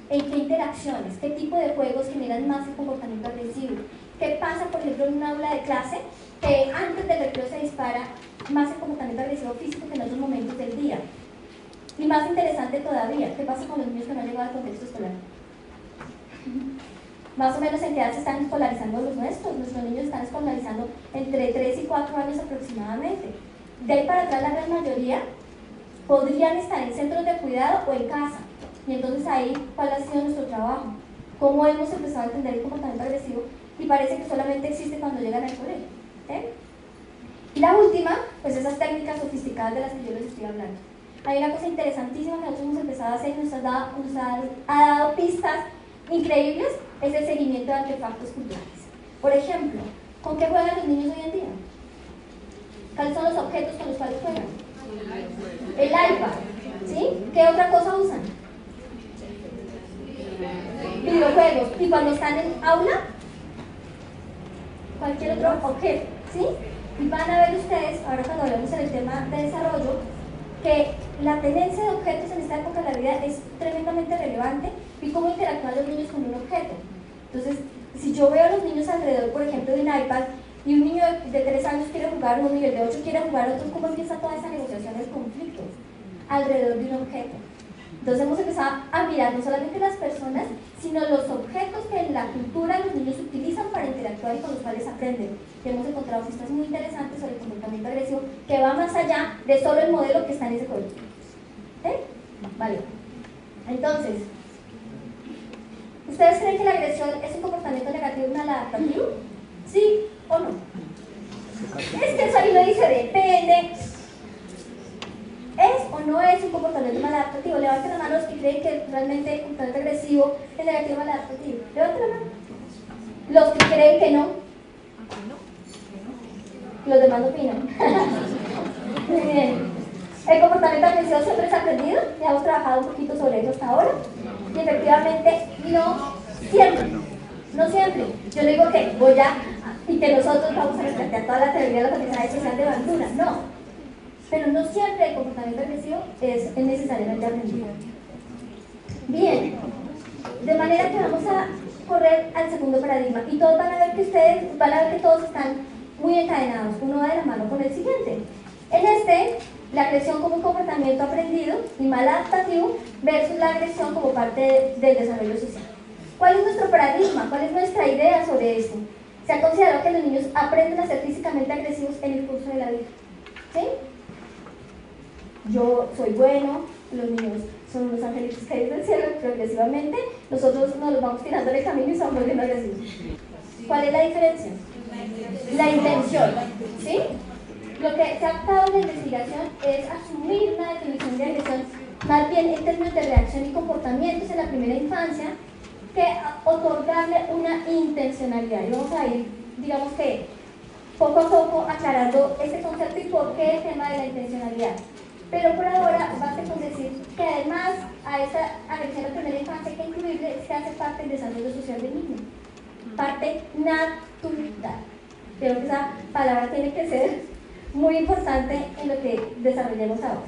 ¿En qué interacciones? ¿Qué tipo de juegos generan más el comportamiento agresivo? ¿Qué pasa, por ejemplo, en un aula de clase que antes del recreo se dispara más el comportamiento agresivo físico que en otros momentos del día? Y más interesante todavía, ¿qué pasa con los niños que no han llegado al contexto escolar? Más o menos en qué edad se están escolarizando los nuestros. Nuestros niños están escolarizando entre 3 y 4 años aproximadamente. De ahí para atrás la gran mayoría podrían estar en centros de cuidado o en casa. Y entonces ahí, ¿cuál ha sido nuestro trabajo? ¿Cómo hemos empezado a entender el comportamiento agresivo? Y parece que solamente existe cuando llegan al colegio. Y la última, pues esas técnicas sofisticadas de las que yo les estoy hablando. Hay una cosa interesantísima que nosotros hemos empezado a hacer y nos ha dado pistas increíbles, es el seguimiento de artefactos culturales. Por ejemplo, ¿con qué juegan los niños hoy en día? ¿Cuáles son los objetos con los cuales juegan? El iPad, ¿sí? ¿Qué otra cosa usan? Videojuegos. ¿Y cuando están en aula? Cualquier otro objeto, ¿sí? Y van a ver ustedes, ahora cuando hablamos en el tema de desarrollo, que la tenencia de objetos en esta época de la vida es tremendamente relevante y cómo interactúan los niños con un objeto. Entonces, si yo veo a los niños alrededor, por ejemplo, de un iPad, y un niño de 3 años quiere jugar uno y el de 8 quiere jugar otro, ¿cómo empieza toda esa negociación del conflicto? Alrededor de un objeto. Entonces hemos empezado a mirar no solamente las personas, sino los objetos que en la cultura los niños utilizan para interactuar y con los cuales aprenden. Y hemos encontrado pistas muy interesantes sobre el comportamiento agresivo que va más allá de solo el modelo que está en ese código. Vale. Entonces, ¿ustedes creen que la agresión es un comportamiento negativo y maladaptativo? ¿Sí o no? Es que eso ahí lo dice, depende. ¿Es o no es un comportamiento maladaptativo? Levanten la mano los que creen que realmente el comportamiento agresivo es negativo o maladaptativo. Levanten la mano. Los que creen que no. Los demás no opinan. Muy bien. El comportamiento agresivo siempre se ha aprendido. Ya hemos trabajado un poquito sobre eso hasta ahora. Y efectivamente, no siempre. No siempre. Yo le digo que voy a, y que nosotros vamos a replantear toda la teoría de la aprendizaje social de Bandura. No. Pero no siempre el comportamiento agresivo es necesariamente aprendido. Bien, de manera que vamos a correr al segundo paradigma y todos van a ver que ustedes, van a ver que todos están muy encadenados, uno va de la mano con el siguiente. En este, la agresión como un comportamiento aprendido y maladaptativo versus la agresión como parte del desarrollo social. ¿Cuál es nuestro paradigma? ¿Cuál es nuestra idea sobre esto? Se ha considerado que los niños aprenden a ser físicamente agresivos en el curso de la vida. ¿Sí? Yo soy bueno, los niños son unos angelitos caídos del cielo progresivamente, nosotros nos los vamos tirando en el camino y estamos volviendo agresivos. ¿Cuál es la diferencia? La intención, ¿sí? Lo que se ha optado en la investigación es asumir una definición de agresión más bien en términos de reacción y comportamientos en la primera infancia que otorgarle una intencionalidad. Y vamos a ir, digamos que, poco a poco aclarando este concepto y por qué el tema de la intencionalidad. Pero por ahora basta con decir que además a esa agresión en la primera infancia hay que incluirle que hace parte del desarrollo social del niño. Parte natural. Creo que esa palabra tiene que ser muy importante en lo que desarrollemos ahora.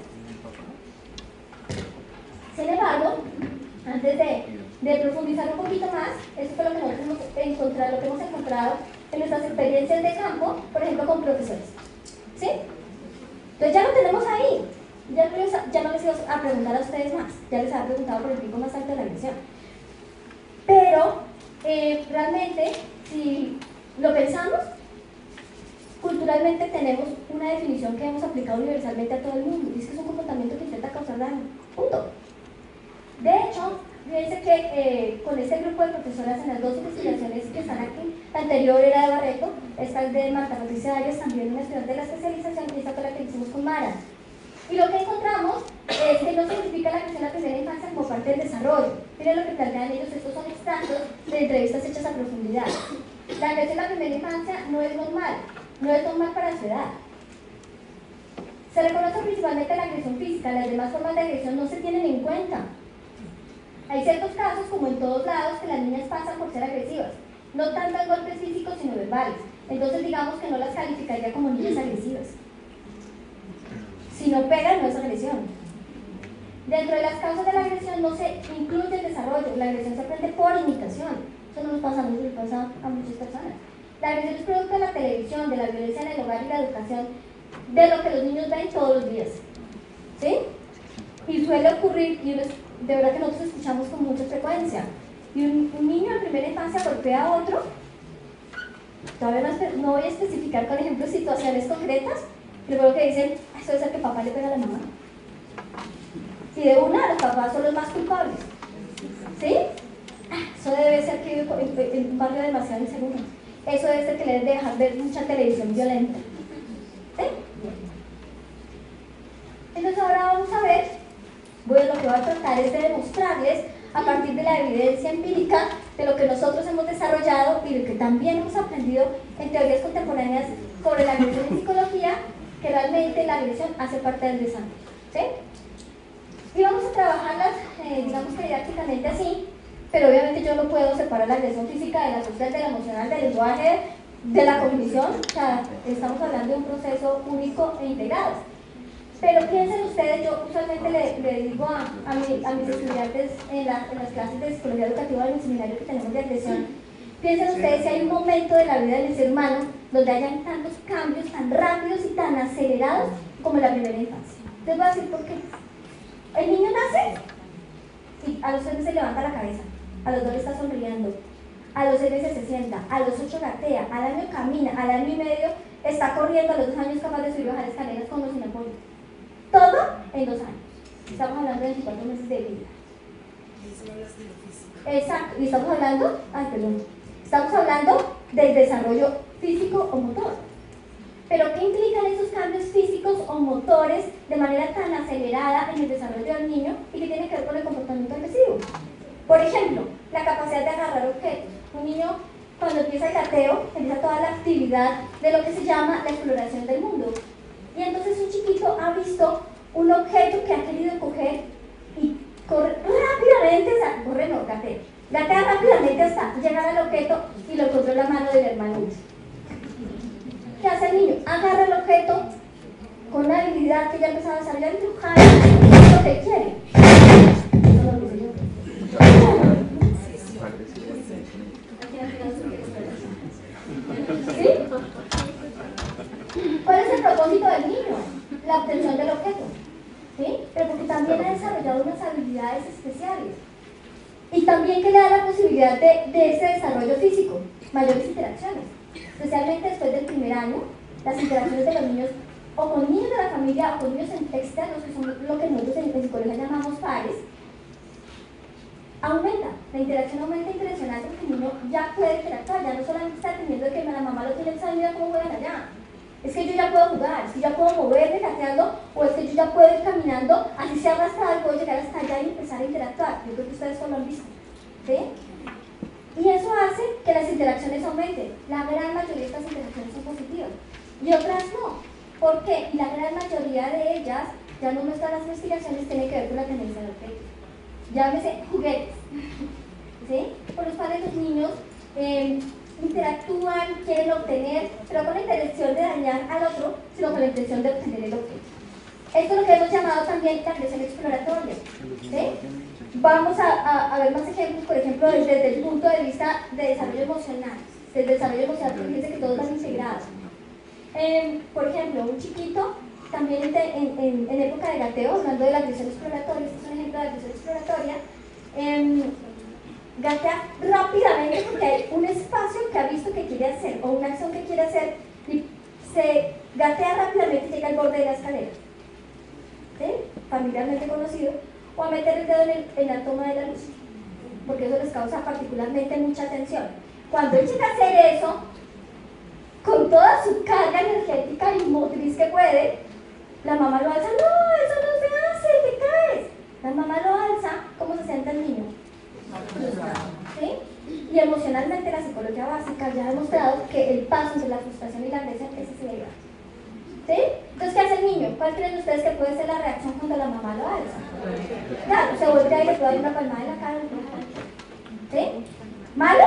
Sin embargo, antes de profundizar un poquito más, eso fue lo que nosotros hemos encontrado en nuestras experiencias de campo, por ejemplo con profesores. ¿Sí? Entonces ya lo tenemos ahí. Ya no les iba a preguntar a ustedes más, ya les había preguntado por el pico más alto de la agresión. Pero realmente, si lo pensamos, culturalmente tenemos una definición que hemos aplicado universalmente a todo el mundo, y es que es un comportamiento que intenta causar daño. Punto. De hecho, fíjense que con este grupo de profesoras en las dos investigaciones que están aquí, la anterior era de Barreto, esta es de Marta Patricia Arias, también una estudiante de la especialización, y esta fue la que hicimos con Mara. Y lo que encontramos es que no se identifica la agresión en la primera infancia como parte del desarrollo. Miren lo que plantean ellos, estos son extractos de entrevistas hechas a profundidad. La agresión en la primera infancia no es normal para su edad. Se reconoce principalmente la agresión física, las demás formas de agresión no se tienen en cuenta. Hay ciertos casos, como en todos lados, que las niñas pasan por ser agresivas, no tanto en golpes físicos sino verbales. Entonces digamos que no las calificaría como niñas agresivas. Si no pegan, no es agresión. Dentro de las causas de la agresión no se incluye el desarrollo. La agresión se aprende por imitación. Eso no nos pasa a mí, le pasa a muchas personas. La agresión es producto de la televisión, de la violencia en el hogar y la educación, de lo que los niños ven todos los días. ¿Sí? Y suele ocurrir, y de verdad que nosotros escuchamos con mucha frecuencia, y un niño en primera infancia golpea a otro. Todavía no voy a especificar, por ejemplo, situaciones concretas. Primero que dicen, eso debe ser que papá le pega a la mamá. Y de una, los papás son los más culpables. ¿Sí? Eso debe ser que vive en un barrio demasiado inseguro. Eso debe ser que le deben dejar ver mucha televisión violenta. ¿Sí? Entonces ahora vamos a ver, lo que voy a tratar es de demostrarles a partir de la evidencia empírica de lo que nosotros hemos desarrollado y lo que también hemos aprendido en teorías contemporáneas sobre la agresión en psicología, que realmente la agresión hace parte del desarrollo. ¿Sí? Y vamos a trabajarlas, digamos que didácticamente así, pero obviamente yo no puedo separar la agresión física de la social, de la emocional, del lenguaje, de la cognición. O sea, estamos hablando de un proceso único e integrado. Pero piensen ustedes, yo usualmente le digo a mis estudiantes en las clases de psicología educativa en el seminario que tenemos de agresión, piensen ustedes si hay un momento de la vida del ser humano donde hayan tantos cambios tan rápidos y tan acelerados como en la primera infancia. Les voy a decir por qué. El niño nace y a los 3 meses se levanta la cabeza, a los 2 está sonriendo, a los 6 meses se sienta, a los 8 gatea, al año camina, al año y medio está corriendo, a los 2 años es capaz de subir y bajar escaleras con o sin apoyo. Todo en 2 años. Estamos hablando de 24 meses de vida. Exacto, y estamos hablando, estamos hablando del desarrollo físico o motor. Pero ¿qué implican esos cambios físicos o motores de manera tan acelerada en el desarrollo del niño y que tiene que ver con el comportamiento agresivo? Por ejemplo, la capacidad de agarrar objetos. Un niño, cuando empieza el gateo, empieza toda la actividad de lo que se llama la exploración del mundo. Y entonces un chiquito ha visto un objeto que ha querido coger y corre rápidamente, o sea, corre no, gatea rápidamente hasta llegar al objeto y lo encontró en la mano del hermano. ¿Qué hace el niño? Agarra el objeto con una habilidad que ya empezaba a desarrollar y lo jala, es lo que quiere. Eso lo dice yo. ¿Sí? ¿Cuál es el propósito del niño? La obtención del objeto. ¿Sí? Pero porque también ha desarrollado unas habilidades especiales. Y también que le da la posibilidad de ese desarrollo físico, mayores interacciones. Especialmente después del primer año, las interacciones de los niños, o con niños de la familia, o con niños externos, que son lo que nosotros en psicología llamamos pares, aumenta. La interacción aumenta impresionante porque el niño ya puede interactuar, ya no solamente está entretenimiento de que la mamá lo tiene examen, mira cómo juegan allá. Es que yo ya puedo jugar, es que yo ya puedo moverme gateando, o es que yo ya puedo ir caminando, así sea arrastrado y puedo llegar hasta allá y empezar a interactuar. Yo creo que ustedes solo han visto. ¿Sí? Y eso hace que las interacciones aumenten. La gran mayoría de estas interacciones son positivas y otras no. ¿Por qué? Y la gran mayoría de ellas, ya no muestran las investigaciones, tienen que ver con la tendencia al objeto. Llámese juguetes, ¿sí? Por los cuales los niños interactúan, quieren obtener, pero con la intención de dañar al otro, sino con la intención de obtener el objeto. Esto es lo que hemos llamado también la agresión exploratoria, ¿sí? Vamos a ver más ejemplos, por ejemplo, desde el punto de vista de desarrollo emocional. Desde el desarrollo emocional, fíjense que todos van integrados. Por ejemplo, un chiquito, también en época de gateo, hablando de la agresión exploratoria, este es un ejemplo de agresión exploratoria, gatea rápidamente porque hay un espacio que ha visto que quiere hacer, o una acción que quiere hacer, y se gatea rápidamente y llega al borde de la escalera, ¿sí? Familiarmente conocido, o a meter el dedo en la toma de la luz, porque eso les causa particularmente mucha tensión. Cuando él llega a hacer eso, con toda su carga energética y motriz que puede, la mamá lo alza, no, eso no se hace, te caes. La mamá lo alza, ¿cómo se siente el niño? ¿Sí? Y emocionalmente la psicología básica ya ha demostrado que el paso entre la frustración y la agresión es acelerar. ¿Sí? Entonces, ¿qué hace el niño? ¿Cuál creen ustedes que puede ser la reacción cuando la mamá lo alza? Claro, se voltea y le puede dar una palmada en la cara. ¿Sí? ¿Malo?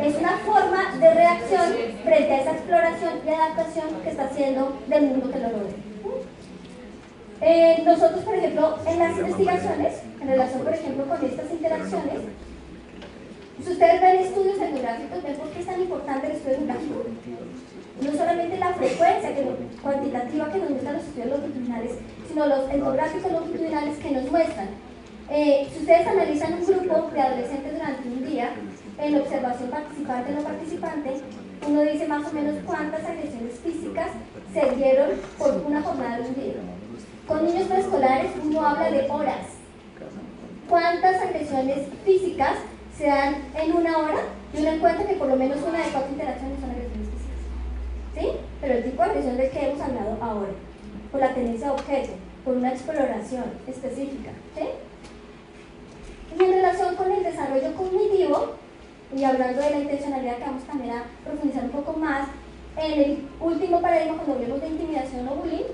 Es una forma de reacción frente a esa exploración y adaptación que está haciendo del mundo que lo rodea. Nosotros, por ejemplo, en las investigaciones, en relación, por ejemplo, con estas interacciones, si ustedes ven estudios etnográficos, ven por qué es tan importante el estudio etnográfico. No solamente la frecuencia cuantitativa que nos muestran los estudios longitudinales, sino los etnográficos longitudinales que nos muestran. Si ustedes analizan un grupo de adolescentes durante un día, en observación participante o no participante, uno dice más o menos cuántas agresiones físicas se dieron por una jornada de un día. Con niños preescolares uno habla de horas. ¿Cuántas agresiones físicas se dan en una hora? Y uno encuentra que por lo menos una de 4 interacciones son agresiones físicas. ¿Sí? Pero el tipo de agresión del que hemos hablado ahora, por la tenencia de objeto, por una exploración específica. ¿Sí? Y en relación con el desarrollo cognitivo, y hablando de la intencionalidad, que vamos también a profundizar un poco más, en el último paradigma, cuando hablemos de intimidación o bullying,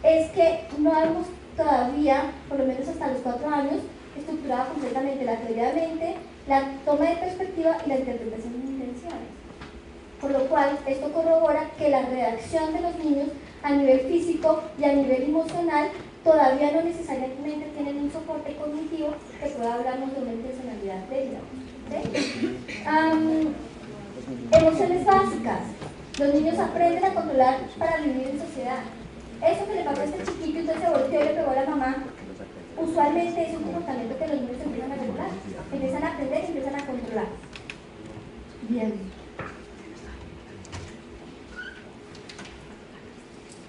es que no hemos todavía, por lo menos hasta los 4 años, estructurado completamente la teoría de mente, la toma de perspectiva y la interpretación de intenciones. Por lo cual, esto corrobora que la reacción de los niños a nivel físico y a nivel emocional todavía no necesariamente tienen un soporte cognitivo que pueda hablarnos de una intencionalidad débil. ¿Sí? Emociones básicas. Los niños aprenden a controlar para vivir en sociedad. Eso que le pasó a este chiquito, entonces se volteó y le pegó a la mamá, usualmente es un comportamiento que los niños empiezan a regular, empiezan a aprender y empiezan a controlar. Bien.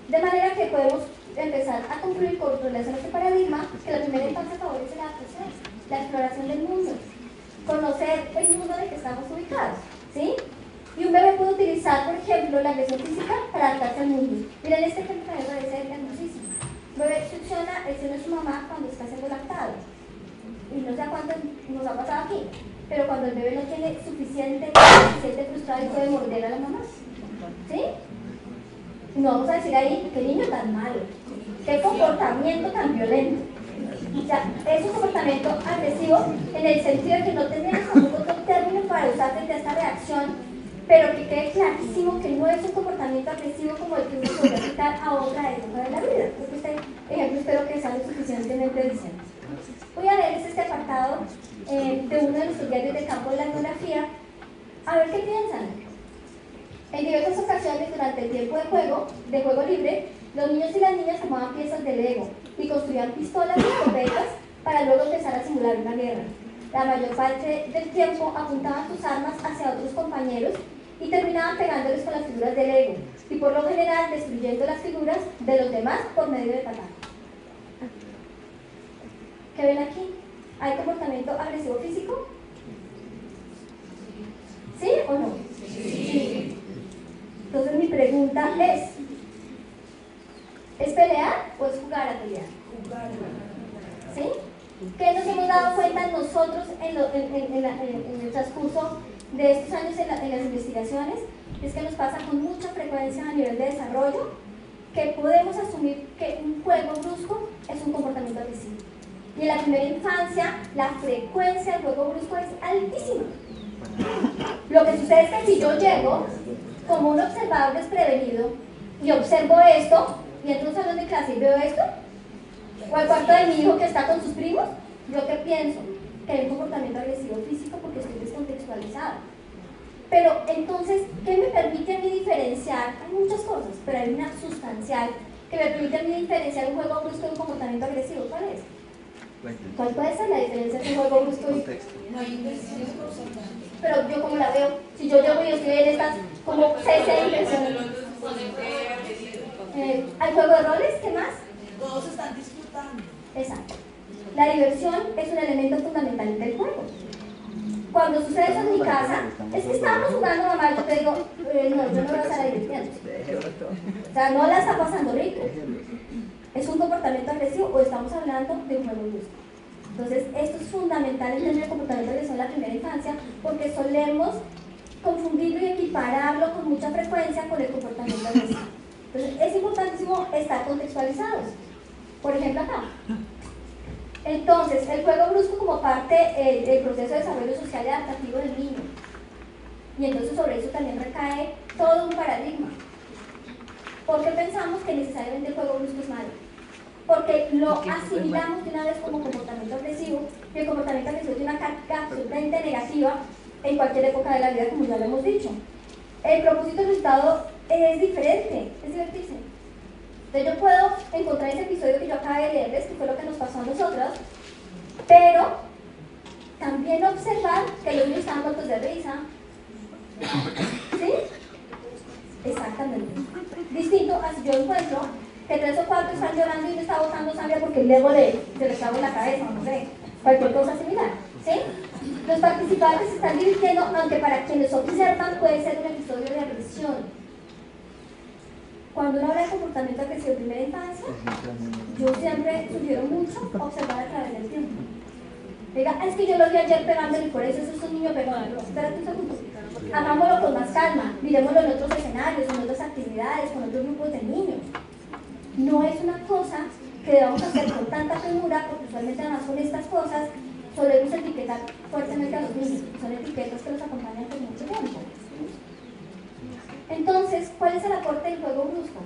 De manera que podemos empezar a concluir con relación a este paradigma que la primera infancia favorece la adaptación, la exploración del mundo, conocer el mundo en el que estamos ubicados, ¿sí? Y un bebé puede utilizar, por ejemplo, la agresión física para adaptarse al mundo. Miren, este ejemplo me parece hermosísimo. Un bebé succiona el seno de su mamá cuando está siendo lactado. Y no sé a cuánto nos ha pasado aquí, pero cuando el bebé no tiene suficiente frustrado y puede morder a la mamá. ¿Sí? Y no vamos a decir ahí, qué niño tan malo, qué comportamiento tan violento. O sea, es un comportamiento agresivo en el sentido de que no tenemos tampoco otro término para usar frente a esta reacción, pero que quede clarísimo que no es un comportamiento agresivo como el que uno podría aplicar a otra época de la vida. Porque este ejemplo espero que sea lo suficientemente decente. Voy a leerles este apartado de uno de nuestros diarios de campo de la etnografía, a ver qué piensan. En diversas ocasiones durante el tiempo de juego libre, los niños y las niñas tomaban piezas de Lego y construían pistolas y escopetas para luego empezar a simular una guerra. La mayor parte del tiempo apuntaban sus armas hacia otros compañeros y terminaban pegándoles con las figuras de Lego y por lo general destruyendo las figuras de los demás por medio de patadas. ¿Qué ven aquí? ¿Hay comportamiento agresivo físico? ¿Sí o pregunta ¿es pelear o es jugar a pelear? ¿Sí? ¿Qué nos hemos dado cuenta nosotros en el transcurso de estos años en las investigaciones? Es que nos pasa con mucha frecuencia a nivel de desarrollo que podemos asumir que un juego brusco es un comportamiento agresivo. Y en la primera infancia, la frecuencia del juego brusco es altísima. Lo que sucede es que si yo llego como un observador desprevenido y observo esto, y entro a un salón de clase y veo esto, o al cuarto de mi hijo que está con sus primos, ¿yo qué pienso? Que hay un comportamiento agresivo físico porque estoy descontextualizado. Pero entonces, ¿qué me permite a mí diferenciar? Hay muchas cosas, pero hay una sustancial que me permite a mí diferenciar un juego brusco de un comportamiento agresivo. ¿Cuál es? ¿Cuál puede ser la diferencia entre un juego brusco y...? Pero yo como la veo, si yo llego y estoy en estas como 6 inversiones. ¿Hay juego de roles? ¿Qué más? Todos están disfrutando. Exacto. La diversión es un elemento fundamental del juego. Cuando sucede eso en mi casa, es que estábamos jugando, mamá, yo te digo, no, yo no voy a estar divirtiendo. O sea, no la está pasando rico. ¿Es un comportamiento agresivo o estamos hablando de un juego brusco? Entonces, esto es fundamental entender el comportamiento agresivo en la primera infancia porque solemos confundirlo y equipararlo con mucha frecuencia con el comportamiento agresivo. Entonces, es importantísimo estar contextualizados. Por ejemplo, acá. Entonces, el juego brusco como parte del proceso de desarrollo social y adaptativo del niño. Y entonces sobre eso también recae todo un paradigma. ¿Por qué pensamos que necesariamente el juego brusco es malo? Porque lo asimilamos de una vez como comportamiento agresivo, y el comportamiento agresivo tiene una carga absolutamente negativa en cualquier época de la vida, como ya lo hemos dicho. El propósito del resultado es diferente, es divertirse. Entonces yo puedo encontrar ese episodio que yo acabé de leerles, que fue lo que nos pasó a nosotras, pero también observar que los niños estaban muertos de risa. ¿Sí? Exactamente. Distinto a si yo encuentro que 3 o 4 están llorando y uno está botando sangre porque el dedo se le clava en la cabeza, o no sé, cualquier cosa similar. ¿Sí? Los participantes se están divirtiendo, aunque para quienes observan puede ser un episodio de agresión. Cuando uno habla de comportamiento agresivo en primera infancia, yo siempre sugiero mucho observar a través del tiempo. Diga, es que yo lo vi ayer pegándole y por eso es un niño pegando. Espérate un segundo. Hagámoslo con más calma, miremoslo en otros escenarios, en otras actividades, con otros grupos de niños. No es una cosa que debamos hacer con tanta premura, porque usualmente además con estas cosas solemos etiquetar fuertemente a los niños. Son etiquetas que los acompañan por mucho tiempo. Entonces, ¿cuál es el aporte del juego brusco?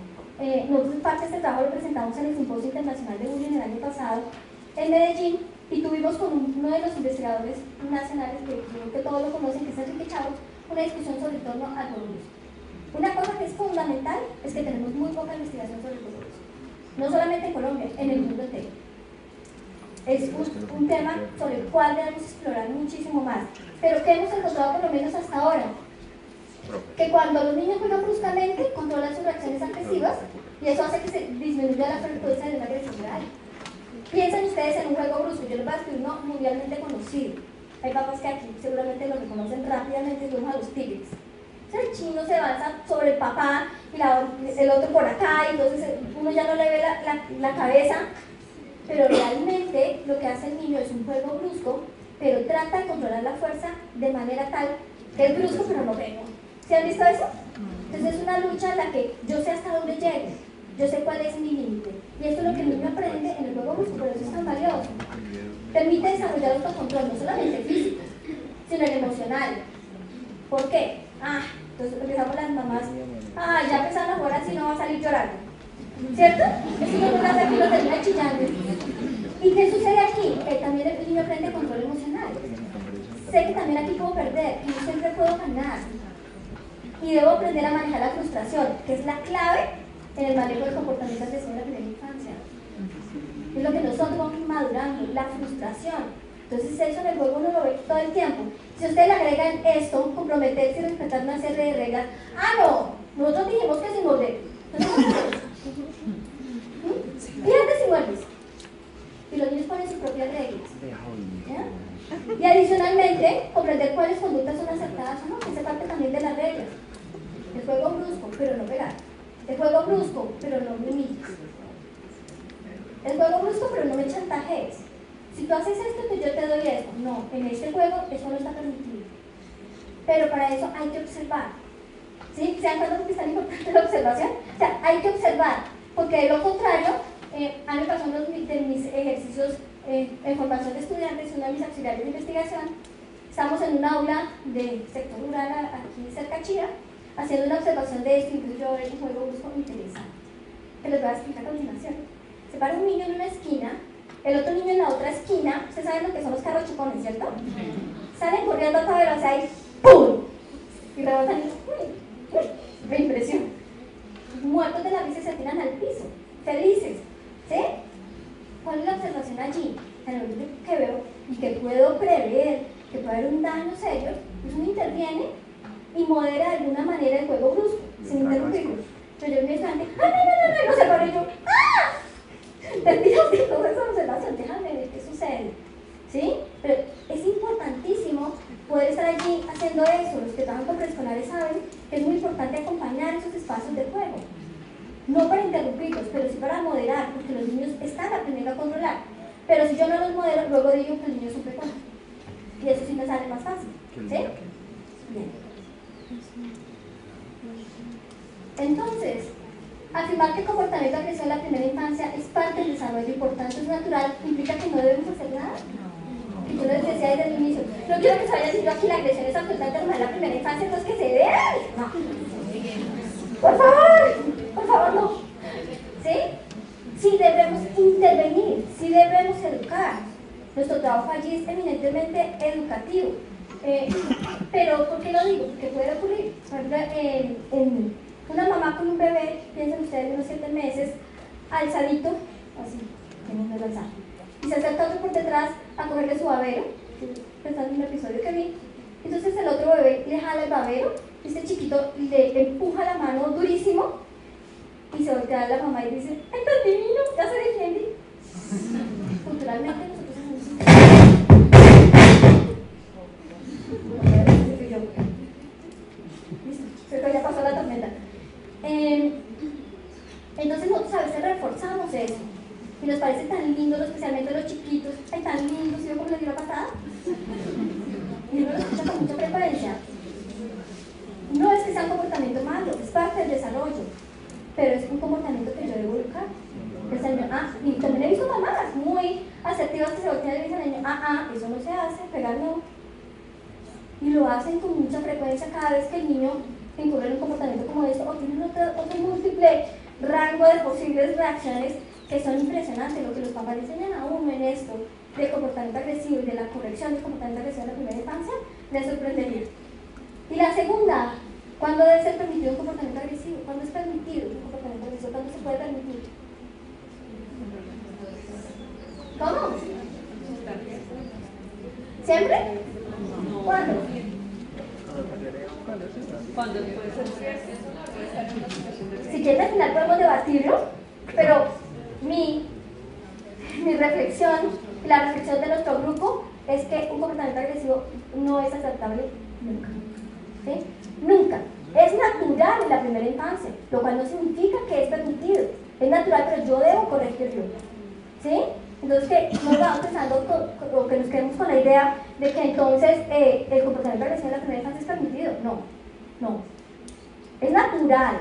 Nosotros parte de este trabajo lo presentamos en el Simposio Internacional de Bullying el año pasado en Medellín y tuvimos con uno de los investigadores nacionales, que creo que todos lo conocen, que es Enrique Chávez, una discusión sobre el torno al juego brusco. Una cosa que es fundamental es que tenemos muy poca investigación sobre el juego brusco. No solamente en Colombia, en el mundo entero. Es un tema sobre el cual debemos explorar muchísimo más. Pero ¿qué hemos encontrado por lo menos hasta ahora? Que cuando los niños juegan bruscamente, controlan sus reacciones agresivas y eso hace que se disminuya la frecuencia de una agresión real. Piensen ustedes en un juego brusco, yo les voy a escribir uno mundialmente conocido. Hay papás que aquí seguramente lo reconocen rápidamente, son a los tigres. O sea, el chino se avanza sobre el papá y el otro por acá, y entonces uno ya no le ve la cabeza, pero realmente lo que hace el niño es un juego brusco, pero trata de controlar la fuerza de manera tal que es brusco pero no pego. ¿Sí han visto eso? Entonces es una lucha en la que yo sé hasta dónde llego, yo sé cuál es mi límite. Y esto es lo que el niño aprende en el juego brusco, por eso es tan valioso. Permite desarrollar autocontrol, no solamente físico, sino el emocional. ¿Por qué? Entonces empezamos las mamás, ya empezaron a jugar así, no va a salir llorando. ¿Cierto? Es que uno hace aquí lo termina chillando. ¿Y qué sucede aquí? Que también el niño aprende control emocional. Sé que también aquí puedo perder y no siempre puedo ganar. Y debo aprender a manejar la frustración, que es la clave en el manejo del comportamiento agresivo en la primera infancia. Es lo que nosotros vamos madurando, la frustración. Entonces eso en el juego uno lo ve todo el tiempo. Si ustedes le agregan esto, comprometerse y respetar una serie de reglas, no, nosotros dijimos que sin morder. Pierdes y muerdes. Y los niños ponen sus propias reglas. ¿Ya? Y adicionalmente, comprender cuáles conductas son acertadas o no, que se parte también de las reglas. El juego brusco, pero no pegar. El juego brusco, pero no me humilles. El juego brusco, pero no me chantajees. Si tú haces esto, pues yo te doy esto. No, en este juego eso no está permitido. Pero para eso hay que observar. ¿Sí? ¿Se dan cuenta por qué es tan importante la observación? O sea, hay que observar, porque de lo contrario, a mí me pasó uno de mis ejercicios en formación de estudiantes, uno de mis auxiliares de investigación. Estamos en un aula de sector rural aquí cerca de Chía, haciendo una observación de esto, incluso yo un juego brusco interesante, que les voy a explicar a continuación. Se para un niño en una esquina, el otro niño en la otra esquina. Ustedes saben lo que son los carros chupones, ¿cierto? Salen corriendo a toda velocidad y ¡pum! Y rebotan y me impresiona. Muertos de la risa se tiran al piso, felices, ¿sí? ¿Cuál es la observación allí? En el momento que veo y que puedo prever que puede haber un daño serio, pues uno interviene y modera de alguna manera el juego brusco, sin interrumpirlo. Pero yo me estudiante, ¡ay, no se paró! Y yo, ¡ah! Te tiras de toda esa observación, déjame ver qué sucede, ¿sí? Pero es importantísimo poder estar allí haciendo eso. Los que trabajan con preescolares saben que es muy importante acompañar esos espacios de juego. No para interrumpirlos, pero sí para moderar, porque los niños están aprendiendo a controlar. Pero si yo no los modelo, luego digo que los niños son precoces. Y eso sí me sale más fácil, ¿sí? Bien. Entonces, afirmar que el comportamiento de agresión en la primera infancia es parte del desarrollo y por tanto es natural, implica que no debemos hacer nada. Y yo les decía desde el inicio, no quiero que se vaya diciendo aquí la agresión es absolutamente normal en la primera infancia, entonces que se vea. No. Por favor, no. ¿Sí? Sí debemos intervenir, sí debemos educar. Nuestro trabajo allí es eminentemente educativo. Pero, ¿por qué lo digo? Porque puede ocurrir. Por ejemplo, una mamá con un bebé, piensen ustedes de unos 7 meses, alzadito, así, teniendo el alzado, y se acerca otro por detrás a cogerle su babero, pensando en un episodio que vi. Entonces el otro bebé le jala el babero, y este chiquito le empuja la mano durísimo, y se voltea a la mamá y dice, ¡ay, tan divino! ¡Ya se defiende! Culturalmente nosotros pero ya pasó la tormenta. Entonces nosotros a veces reforzamos eso y nos parece tan lindo, especialmente los chiquitos, ay, tan lindo, ¿sí veo cómo le dio la patada? Y uno lo escucha con mucha frecuencia. No es que sea un comportamiento malo, es parte del desarrollo, pero es un comportamiento que yo debo educar. Y también he visto mamás muy asertivas que se voltean y le dicen al niño, eso no se hace, pegar no. Y lo hacen con mucha frecuencia cada vez que el niño incurre en un comportamiento como esto, o tiene otro múltiple rango de posibles reacciones que son impresionantes. Lo que los papás le enseñan a uno en esto del comportamiento agresivo y de la corrección del comportamiento agresivo en la primera infancia, les sorprendería. Y la segunda, ¿cuándo debe ser permitido un comportamiento agresivo? ¿Cuándo es permitido un comportamiento agresivo? ¿Cuándo se puede permitir? ¿Cómo? ¿Siempre? ¿Cuándo? Cuando puede ser Si quieren al final podemos debatirlo, pero mi reflexión, la reflexión de nuestro grupo es que un comportamiento agresivo no es aceptable nunca. ¿Sí? Nunca. Es natural en la primera infancia, lo cual no significa que es permitido. Es natural, pero yo debo corregirlo. ¿Sí? Entonces, que nos vamos pensando o que nos quedemos con la idea de que entonces el comportamiento agresivo en la primera infancia es permitido. No. Es natural,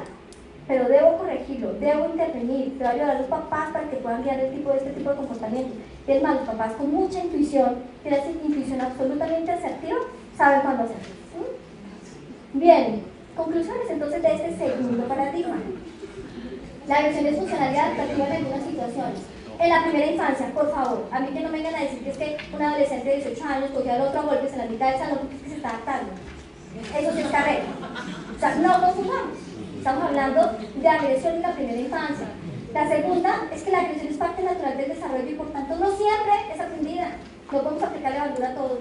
pero debo corregirlo, debo intervenir, debo ayudar a los papás para que puedan guiar este tipo de comportamiento. Y es más, los papás con mucha intuición, que es intuición absolutamente asertiva, saben cuándo hacerlo. ¿Sí? Bien, conclusiones entonces de este segundo paradigma. La agresión es funcional y adaptativa en algunas situaciones. En la primera infancia, por favor, a mí que no me vengan a decir que es que un adolescente de 18 años cogía al otro a golpes en la mitad del salón porque es que se está adaptando. Eso sí es carrera. O sea, no confundamos. Estamos hablando de agresión en la primera infancia. La segunda es que la agresión es parte natural del desarrollo y por tanto no siempre es aprendida. No podemos aplicarle bandura a todo.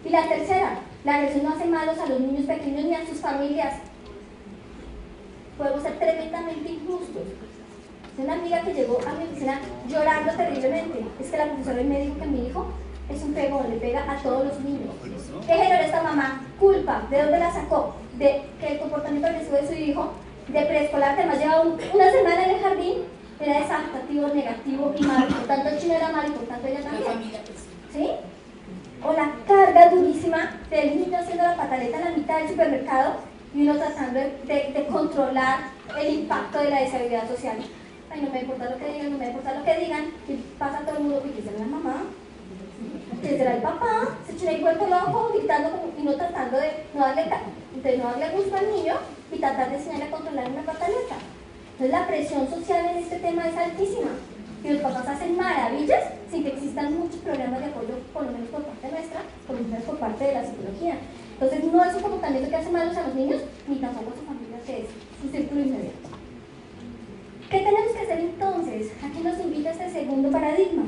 Y la tercera, la agresión no hace malos a los niños pequeños ni a sus familias. Podemos ser tremendamente injustos. Una amiga que llegó a mi oficina llorando terriblemente. Es que la profesora me dijo que mi hijo es un pegón, le pega a todos los niños. ¿Qué generó esta mamá? Culpa. ¿De dónde la sacó? De que el comportamiento agresivo de su hijo de preescolar, que además lleva una semana en el jardín, era desadaptativo, negativo y malo, por tanto el chino era malo y por tanto ella también. ¿Sí? O la carga durísima del niño haciendo la pataleta en la mitad del supermercado y uno tratando de controlar el impacto de la deshabilidad social. Ay, no me importa lo que digan, no me importa lo que digan, y pasa todo el mundo, ¿y qué será la mamá? ¿Qué será el papá? Se echa ahí vuelto loco, gritando y no tratando de no darle gusto al niño y tratar de enseñarle a controlar una pataleta. Entonces la presión social en este tema es altísima. Y los papás hacen maravillas sin que existan muchos programas de apoyo, por lo menos por parte nuestra, por lo menos por parte de la psicología. Entonces no es un comportamiento que hace malos a los niños, ni tampoco a su familia, que es su círculo inmediato. ¿Qué tenemos que hacer entonces? Aquí nos invita este segundo paradigma.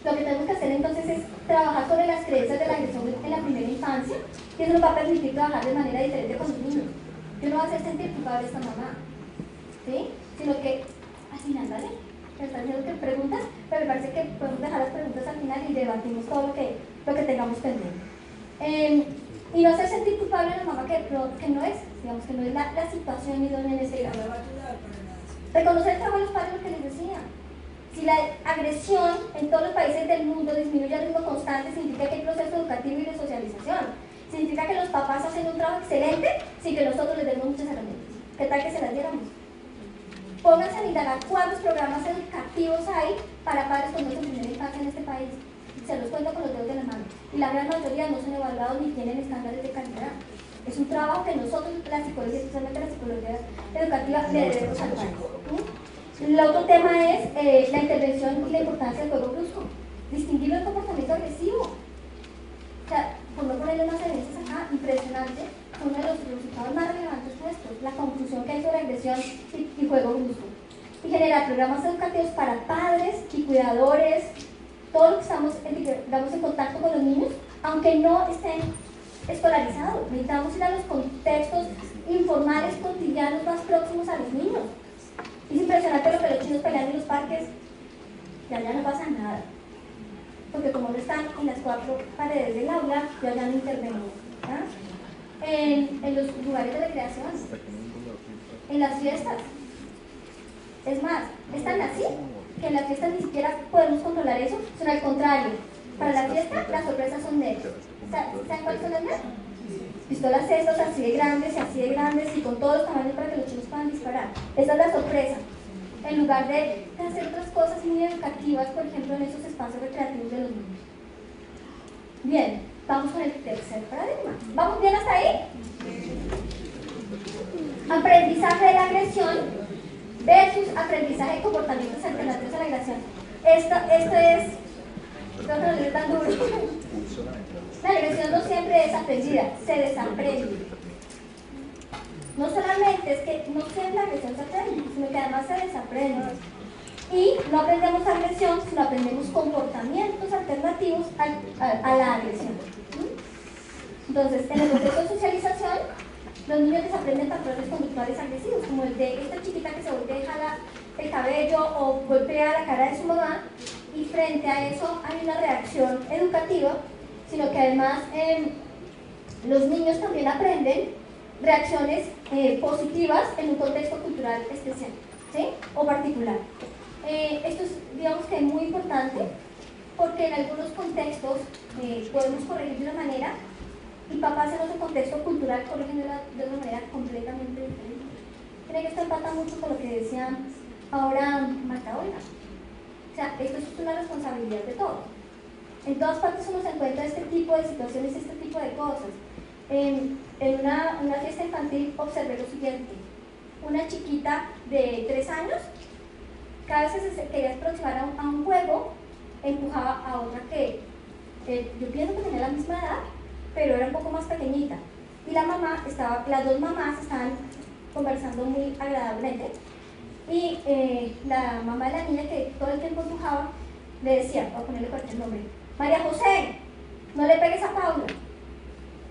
Lo que tenemos que hacer entonces es trabajar sobre las creencias de la agresión en la primera infancia, y eso nos va a permitir trabajar de manera diferente con los niños. Yo no voy a hacer sentir culpable a esta mamá, ¿sí? Sino que al final, ¿vale? Me están diciendo que preguntas, pero me parece que podemos dejar las preguntas al final y debatimos todo lo que tengamos pendiente. Y no hacer sentir culpable a la mamá que no es, digamos, que no es la situación idónea en ese grado. Reconocer el trabajo de los padres, lo que les decía. Si la agresión en todos los países del mundo disminuye a ritmo constante, significa que hay proceso educativo y de socialización. Significa que los papás hacen un trabajo excelente sin que nosotros les demos muchas herramientas. ¿Qué tal que se las diéramos? Pónganse a indagar cuántos programas educativos hay para padres con hijos en primera infancia en este país. Se los cuento con los dedos de la mano. Y la gran mayoría no son evaluados ni tienen estándares de calidad. Es un trabajo que nosotros, la psicología, especialmente la psicología educativa, le debemos al país. El otro tema es la intervención y la importancia del juego brusco. Distinguir el comportamiento agresivo. O sea, por no ponerle unas evidencias acá, impresionante, uno de los resultados más relevantes nuestros, la conclusión que hay sobre agresión y juego brusco. Y generar programas educativos para padres y cuidadores, todos los que estamos en contacto con los niños, aunque no estén escolarizados. Necesitamos ir a los contextos informales, cotidianos, más próximos a los niños. Es impresionante lo que los chinos pelean en los parques, y allá no pasa nada. Porque como no están en las cuatro paredes del aula, ya no intervenimos. En los lugares de recreación, en las fiestas. Es más, están así que en las fiestas ni siquiera podemos controlar eso, sino al contrario. Para la fiesta las sorpresas son nerds. ¿Saben cuáles son las nerds? Pistolas estos así de grandes y con todos los tamaños para que los chicos puedan disparar. Esa es la sorpresa. En lugar de hacer otras cosas muy educativas, por ejemplo, en esos espacios recreativos de los niños. Bien, vamos con el tercer paradigma. ¿Vamos bien hasta ahí? Aprendizaje de la agresión versus aprendizaje de comportamientos alternativos a la agresión. Esto no es tan duro. La agresión no siempre es aprendida, se desaprende. No solamente es que no siempre la agresión se aprende, sino que además se desaprende. Y no aprendemos agresión, sino aprendemos comportamientos alternativos a la agresión. Entonces, en el proceso de socialización, los niños desaprenden patrones conductuales agresivos, como el de esta chiquita que se voltea y jala el cabello o golpea la cara de su mamá, y frente a eso hay una reacción educativa, sino que además los niños también aprenden reacciones positivas en un contexto cultural especial, ¿sí? O particular. Esto es, digamos que muy importante, porque en algunos contextos podemos corregir de una manera y papás en otro contexto cultural corrigen de una manera completamente diferente. Creo que esto empata mucho con lo que decía ahora Marta Olga. O sea, esto es una responsabilidad de todos. En todas partes uno se encuentra este tipo de situaciones, este tipo de cosas. En una fiesta infantil observé lo siguiente: una chiquita de 3 años, cada vez que se quería aproximar a un juego, empujaba a otra que yo pienso que tenía la misma edad, pero era un poco más pequeñita. Y las dos mamás estaban conversando muy agradablemente. Y la mamá de la niña, que todo el tiempo empujaba, le decía, voy a ponerle cualquier nombre: María José, no le pegues a Paula.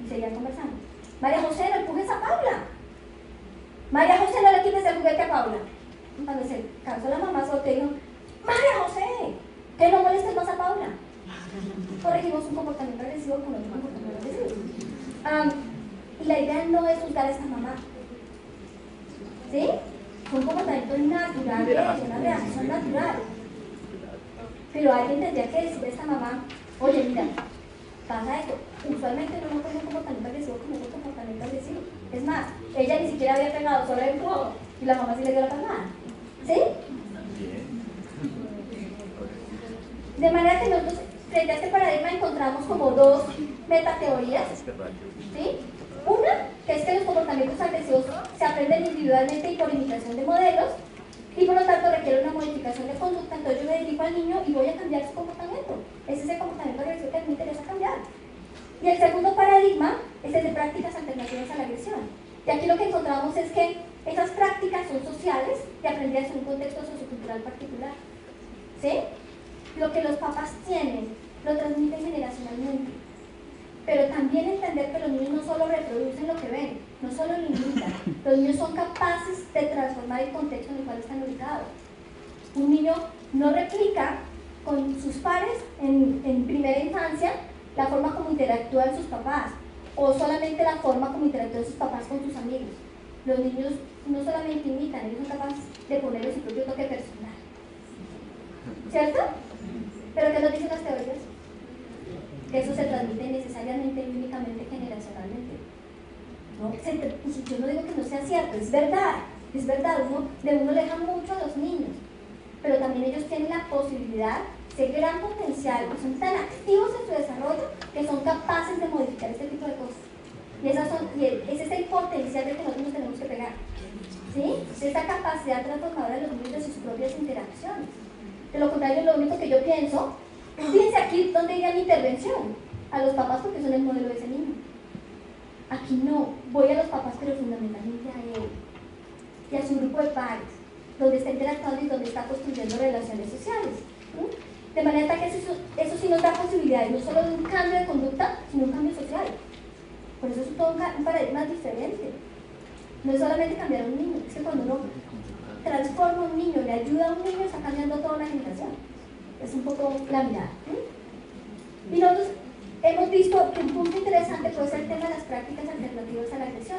Y seguían conversando. María José, no empujes a Paula. María José, no le quites el juguete a Paula. Cuando se cansó la mamá, soltó y dijo: María José, que no molestes más a Paula. Corregimos un comportamiento agresivo con otro comportamiento agresivo. Y la idea no es juzgar a esta mamá. ¿sí? Son comportamientos naturales, una reacción natural. Pero alguien tendría que decirle a esta mamá, oye, mira, pasa esto. Usualmente no coge un comportamiento agresivo como un comportamiento agresivo. Es más, ella ni siquiera había pegado, solo el codo, y la mamá sí le dio la palmada. ¿Sí? De manera que nosotros, frente a este paradigma, encontramos como dos metateorías. ¿Sí? Una, que es que los comportamientos agresivos se aprenden individualmente y por imitación de modelos, y por lo tanto requiere una modificación de conducta. Entonces yo me dirijo al niño y voy a cambiar su comportamiento. Es ese comportamiento agresivo que a mí me interesa cambiar. Y el segundo paradigma es el de prácticas alternativas a la agresión. Y aquí lo que encontramos es que esas prácticas son sociales y aprendidas en un contexto sociocultural particular. ¿Sí? Lo que los papás tienen lo transmiten generacionalmente. Pero también entender que los niños no solo reproducen lo que ven, no solo lo imitan, los niños son capaces de transformar el contexto en el cual están ubicados. Un niño no replica con sus pares en primera infancia la forma como interactúan sus papás, o solamente la forma como interactúan sus papás con sus amigos. Los niños no solamente imitan, ellos son capaces de ponerle su propio toque personal. ¿Cierto? ¿Pero qué nos dicen las teorías? Que eso se transmite necesariamente y únicamente generacionalmente. ¿No? Yo no digo que no sea cierto, es verdad, uno le deja mucho a los niños, pero también ellos tienen la posibilidad, ese gran potencial, que son tan activos en su desarrollo, que son capaces de modificar este tipo de cosas. Y ese es el potencial del que nosotros nos tenemos que pegar. ¿Sí? Esta capacidad transformadora de los niños de sus propias interacciones. De lo contrario, lo único que yo pienso, fíjense aquí donde iría mi intervención, a los papás porque son el modelo de ese niño. Aquí no, voy a los papás pero fundamentalmente a él y a su grupo de pares, donde está interactuando y donde está construyendo relaciones sociales. De manera que eso sí nos da posibilidades, no solo de un cambio de conducta, sino un cambio social. Por eso es todo un paradigma diferente. No es solamente cambiar a un niño, es que cuando uno transforma a un niño, le ayuda a un niño, está cambiando toda una generación. Es un poco la mirada. Y nosotros hemos visto que un punto interesante puede ser el tema de las prácticas alternativas a la agresión,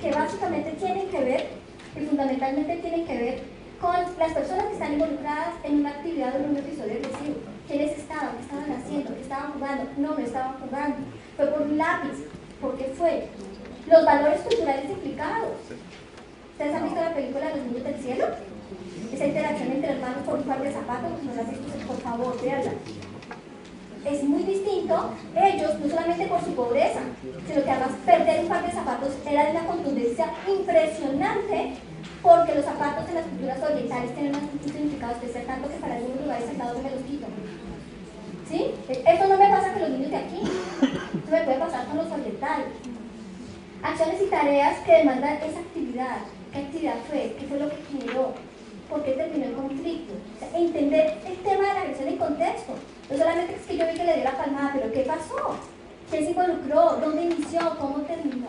que básicamente tienen que ver, y fundamentalmente tienen que ver con las personas que están involucradas en una actividad o en un episodio agresivo. ¿Quiénes estaban? ¿Qué estaban haciendo? ¿Qué estaban jugando? No estaban jugando. Fue por un lápiz. ¿Por qué fue? Los valores culturales implicados. ¿Ustedes han visto la película Los Niños del Cielo? Esa interacción entre hermanos por un par de zapatos, si no la han visto, por favor, véanla. Es muy distinto, ellos, no solamente por su pobreza, sino que además perder un par de zapatos era de una contundencia impresionante, porque los zapatos en las culturas orientales tienen un significado especial, tanto que para algunos lugares sentados me los quito. ¿Sí? Esto no me pasa con los niños de aquí, esto me puede pasar con los orientales. Acciones y tareas que demandan esa actividad. ¿Qué actividad fue? ¿Qué fue lo que generó? ¿Por qué terminó el conflicto? O sea, entender el tema de la agresión en contexto. No solamente es que yo vi que le dio la palmada, pero ¿qué pasó? ¿Quién se involucró? ¿Dónde inició? ¿Cómo terminó?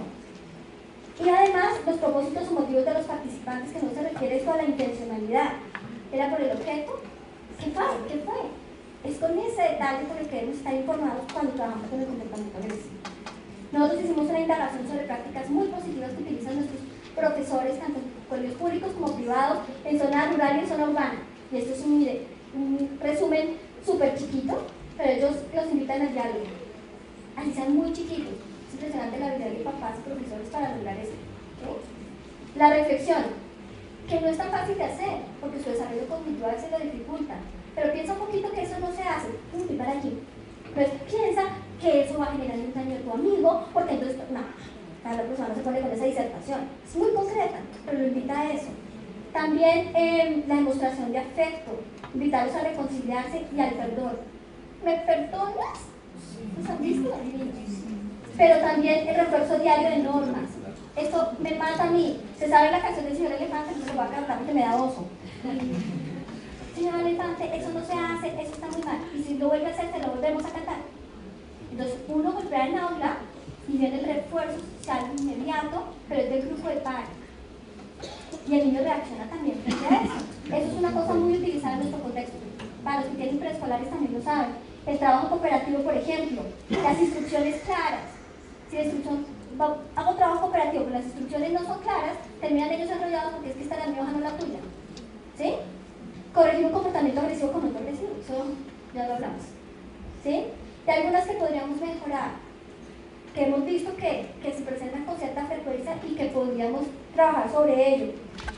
Y además, los propósitos o motivos de los participantes, que no se refiere eso a la intencionalidad. ¿Era por el objeto? ¿Qué fue? ¿Qué fue? Es con ese detalle por el que debemos estar informados cuando trabajamos con el comportamiento agresivo. Nosotros hicimos una indagación sobre prácticas muy positivas que utilizan nuestros profesores, tanto en colegios públicos como privados, en zona rural y en zona urbana. Y esto es un resumen súper chiquito, pero ellos los invitan al diálogo. Así sean muy chiquitos. Es impresionante la habilidad de papás y profesores para lograr eso. ¿Sí? La reflexión, que no es tan fácil de hacer, porque su desarrollo cognitivo a veces lo dificulta. Pero piensa un poquito que eso no se hace. Y para aquí. Pues piensa que eso va a generar un daño a tu amigo, porque entonces, no, cada persona no se pone con esa disertación. Es muy concreta, pero lo invita a eso. También la demostración de afecto, invitarlos a reconciliarse y al perdón. ¿Me perdonas? ¿Los han visto? Pero también el refuerzo diario de normas. Esto me mata a mí. Se sabe la canción del señor Elefante, entonces lo voy a cantar porque me da oso. Señor Elefante, eso no se hace, eso está muy mal. Y si lo vuelve a hacer, se lo volvemos a cantar. Entonces, uno golpea en aula y viene el refuerzo social inmediato, pero es del grupo de pares. Y el niño reacciona también frente a eso. Eso es una cosa muy utilizada en nuestro contexto. Para los que tienen preescolares también lo saben. El trabajo cooperativo, por ejemplo, las instrucciones claras. Si la instrucción, hago trabajo cooperativo, pero las instrucciones no son claras, terminan ellos enrollados porque es que esta era mi hoja, no la tuya. ¿Sí? Corregir un comportamiento agresivo con otro agresivo, eso ya lo hablamos. ¿Sí? Y algunas que podríamos mejorar, que hemos visto que se presentan con cierta frecuencia y que podríamos trabajar sobre ello.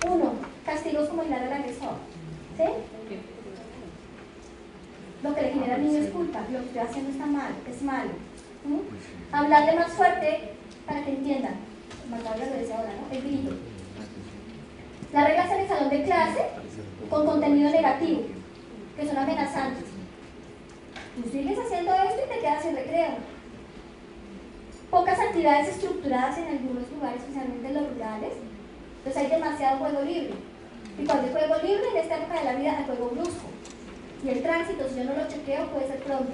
1. Castigos como aislar al agresor. ¿Sí? Lo que le genera al niño es culpa, lo que estoy haciendo está mal, es malo. Hablarle más fuerte para que entiendan. Macabre lo decía ahora, ¿no? El grito. Las reglas en el salón de clase con contenido negativo, que son amenazantes. Tú sigues haciendo esto y te quedas sin recreo. Pocas actividades estructuradas en algunos lugares, especialmente en los rurales. Entonces hay demasiado juego libre. Y cuando hay juego libre, en esta época de la vida hay juego brusco. Y el tránsito, si yo no lo chequeo, puede ser pronto.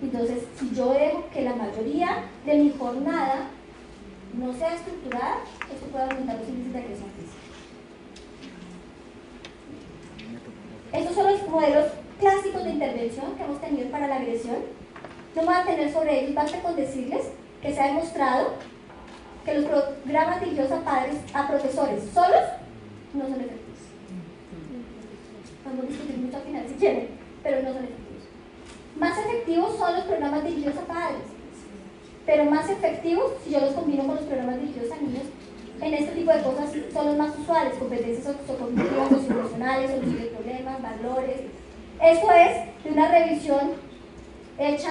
Entonces, si yo dejo que la mayoría de mi jornada no sea estructurada, esto puede aumentar los índices de agresión física. Estos son los modelos clásicos de intervención que hemos tenido para la agresión. No me voy a tener sobre ellos, basta con decirles que se ha demostrado que los programas dirigidos a profesores solos no son efectivos. Podemos discutir mucho al final si quieren, pero no son efectivos. Más efectivos son los programas dirigidos a padres, pero más efectivos, si yo los combino con los programas dirigidos a niños, en este tipo de cosas son los más usuales: competencias sociocognitivas, socioemocionales, solución de problemas, valores. Esto es de una revisión hecha,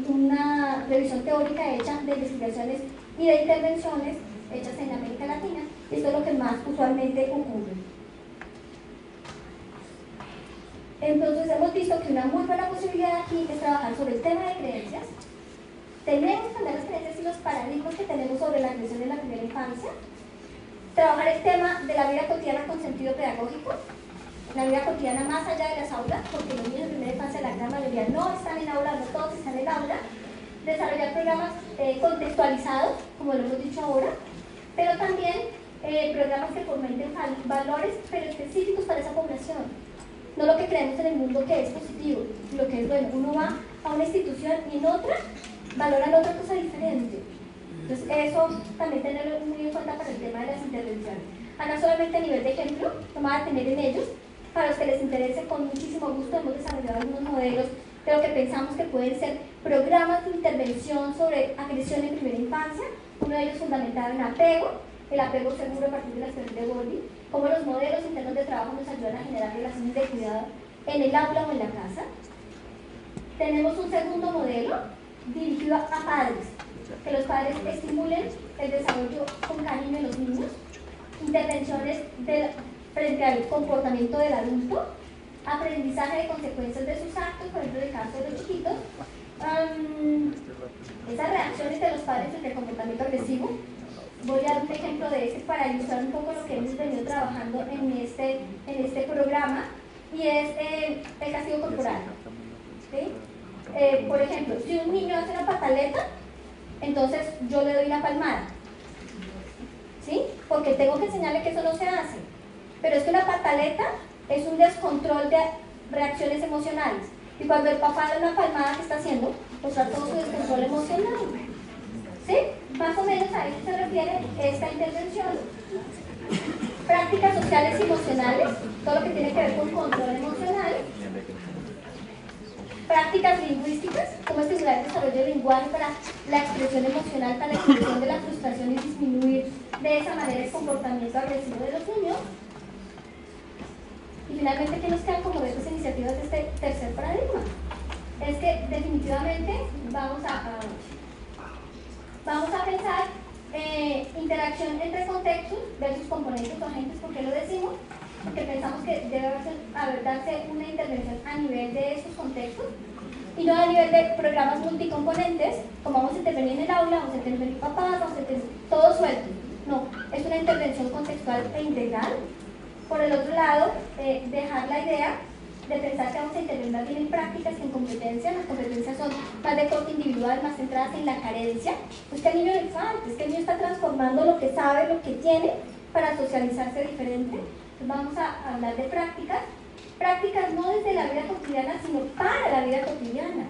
una revisión teórica hecha de investigaciones y de intervenciones hechas en América Latina. Esto es lo que más usualmente ocurre. Entonces hemos visto que una muy buena posibilidad aquí es trabajar sobre el tema de creencias. Tenemos que cambiar las creencias y los paradigmas que tenemos sobre la agresión en la primera infancia. Trabajar el tema de la vida cotidiana con sentido pedagógico, la vida cotidiana más allá de las aulas, porque los niños de primera infancia, la gran mayoría, no están en aula, no todos están en aula. Desarrollar programas contextualizados, como lo hemos dicho ahora, pero también programas que fomenten valores, pero específicos para esa población. No lo que creemos en el mundo que es positivo, lo que es bueno. Uno va a una institución y en otra valoran otra cosa diferente. Entonces eso también tenerlo muy en cuenta para el tema de las intervenciones. Acá solamente a nivel de ejemplo, no me voy a tener en ellos. Para los que les interese, con muchísimo gusto hemos desarrollado algunos modelos de lo que pensamos que pueden ser programas de intervención sobre agresión en primera infancia. Uno de ellos fundamentado en apego, el apego seguro a partir de la experiencia de Bowlby, cómo los modelos internos de trabajo nos ayudan a generar relaciones de cuidado en el aula o en la casa. Tenemos un segundo modelo dirigido a padres, que los padres estimulen el desarrollo con cariño en los niños, intervenciones frente al comportamiento del adulto, aprendizaje de consecuencias de sus actos, por ejemplo, en el caso de los chiquitos, esas reacciones de los padres frente al comportamiento agresivo. Voy a dar un ejemplo de este para ilustrar un poco lo que hemos venido trabajando en este programa, y es el castigo corporal. ¿Sí? Por ejemplo, si un niño hace una pataleta, entonces yo le doy una palmada, ¿sí? Porque tengo que enseñarle que eso no se hace. Pero es que una pataleta es un descontrol de reacciones emocionales, y cuando el papá da una palmada, ¿qué está haciendo? Mostrar todo su descontrol emocional. ¿Sí? Más o menos a eso se refiere esta intervención. Prácticas sociales y emocionales, todo lo que tiene que ver con control emocional. Prácticas lingüísticas, cómo estimular el desarrollo del lenguaje para la expresión emocional, para la expresión de la frustración y disminuir de esa manera el comportamiento agresivo de los niños. Y finalmente, ¿qué nos quedan como de estas iniciativas de este tercer paradigma? Es que definitivamente vamos a pensar interacción entre contextos versus componentes o agentes. ¿Por qué lo decimos? Porque pensamos que debe darse una intervención a nivel de estos contextos y no a nivel de programas multicomponentes, como vamos a intervenir en el aula, vamos a intervenir papás, vamos a intervenir todo suelto. No, es una intervención contextual e integral. Por el otro lado, dejar la idea de pensar que vamos a intervenir más bien en prácticas que en competencias. Las competencias son más de corte individual, más centradas en la carencia. Pues que el niño le falta, es que el niño está transformando lo que sabe, lo que tiene, para socializarse diferente. Entonces vamos a hablar de prácticas no desde la vida cotidiana, sino para la vida cotidiana.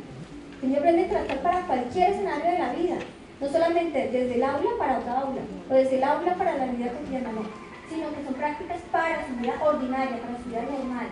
El niño aprende a tratar para cualquier escenario de la vida. No solamente desde el aula para otra aula, o desde el aula para la vida cotidiana, no, sino que son prácticas para su vida ordinaria, para su vida normal.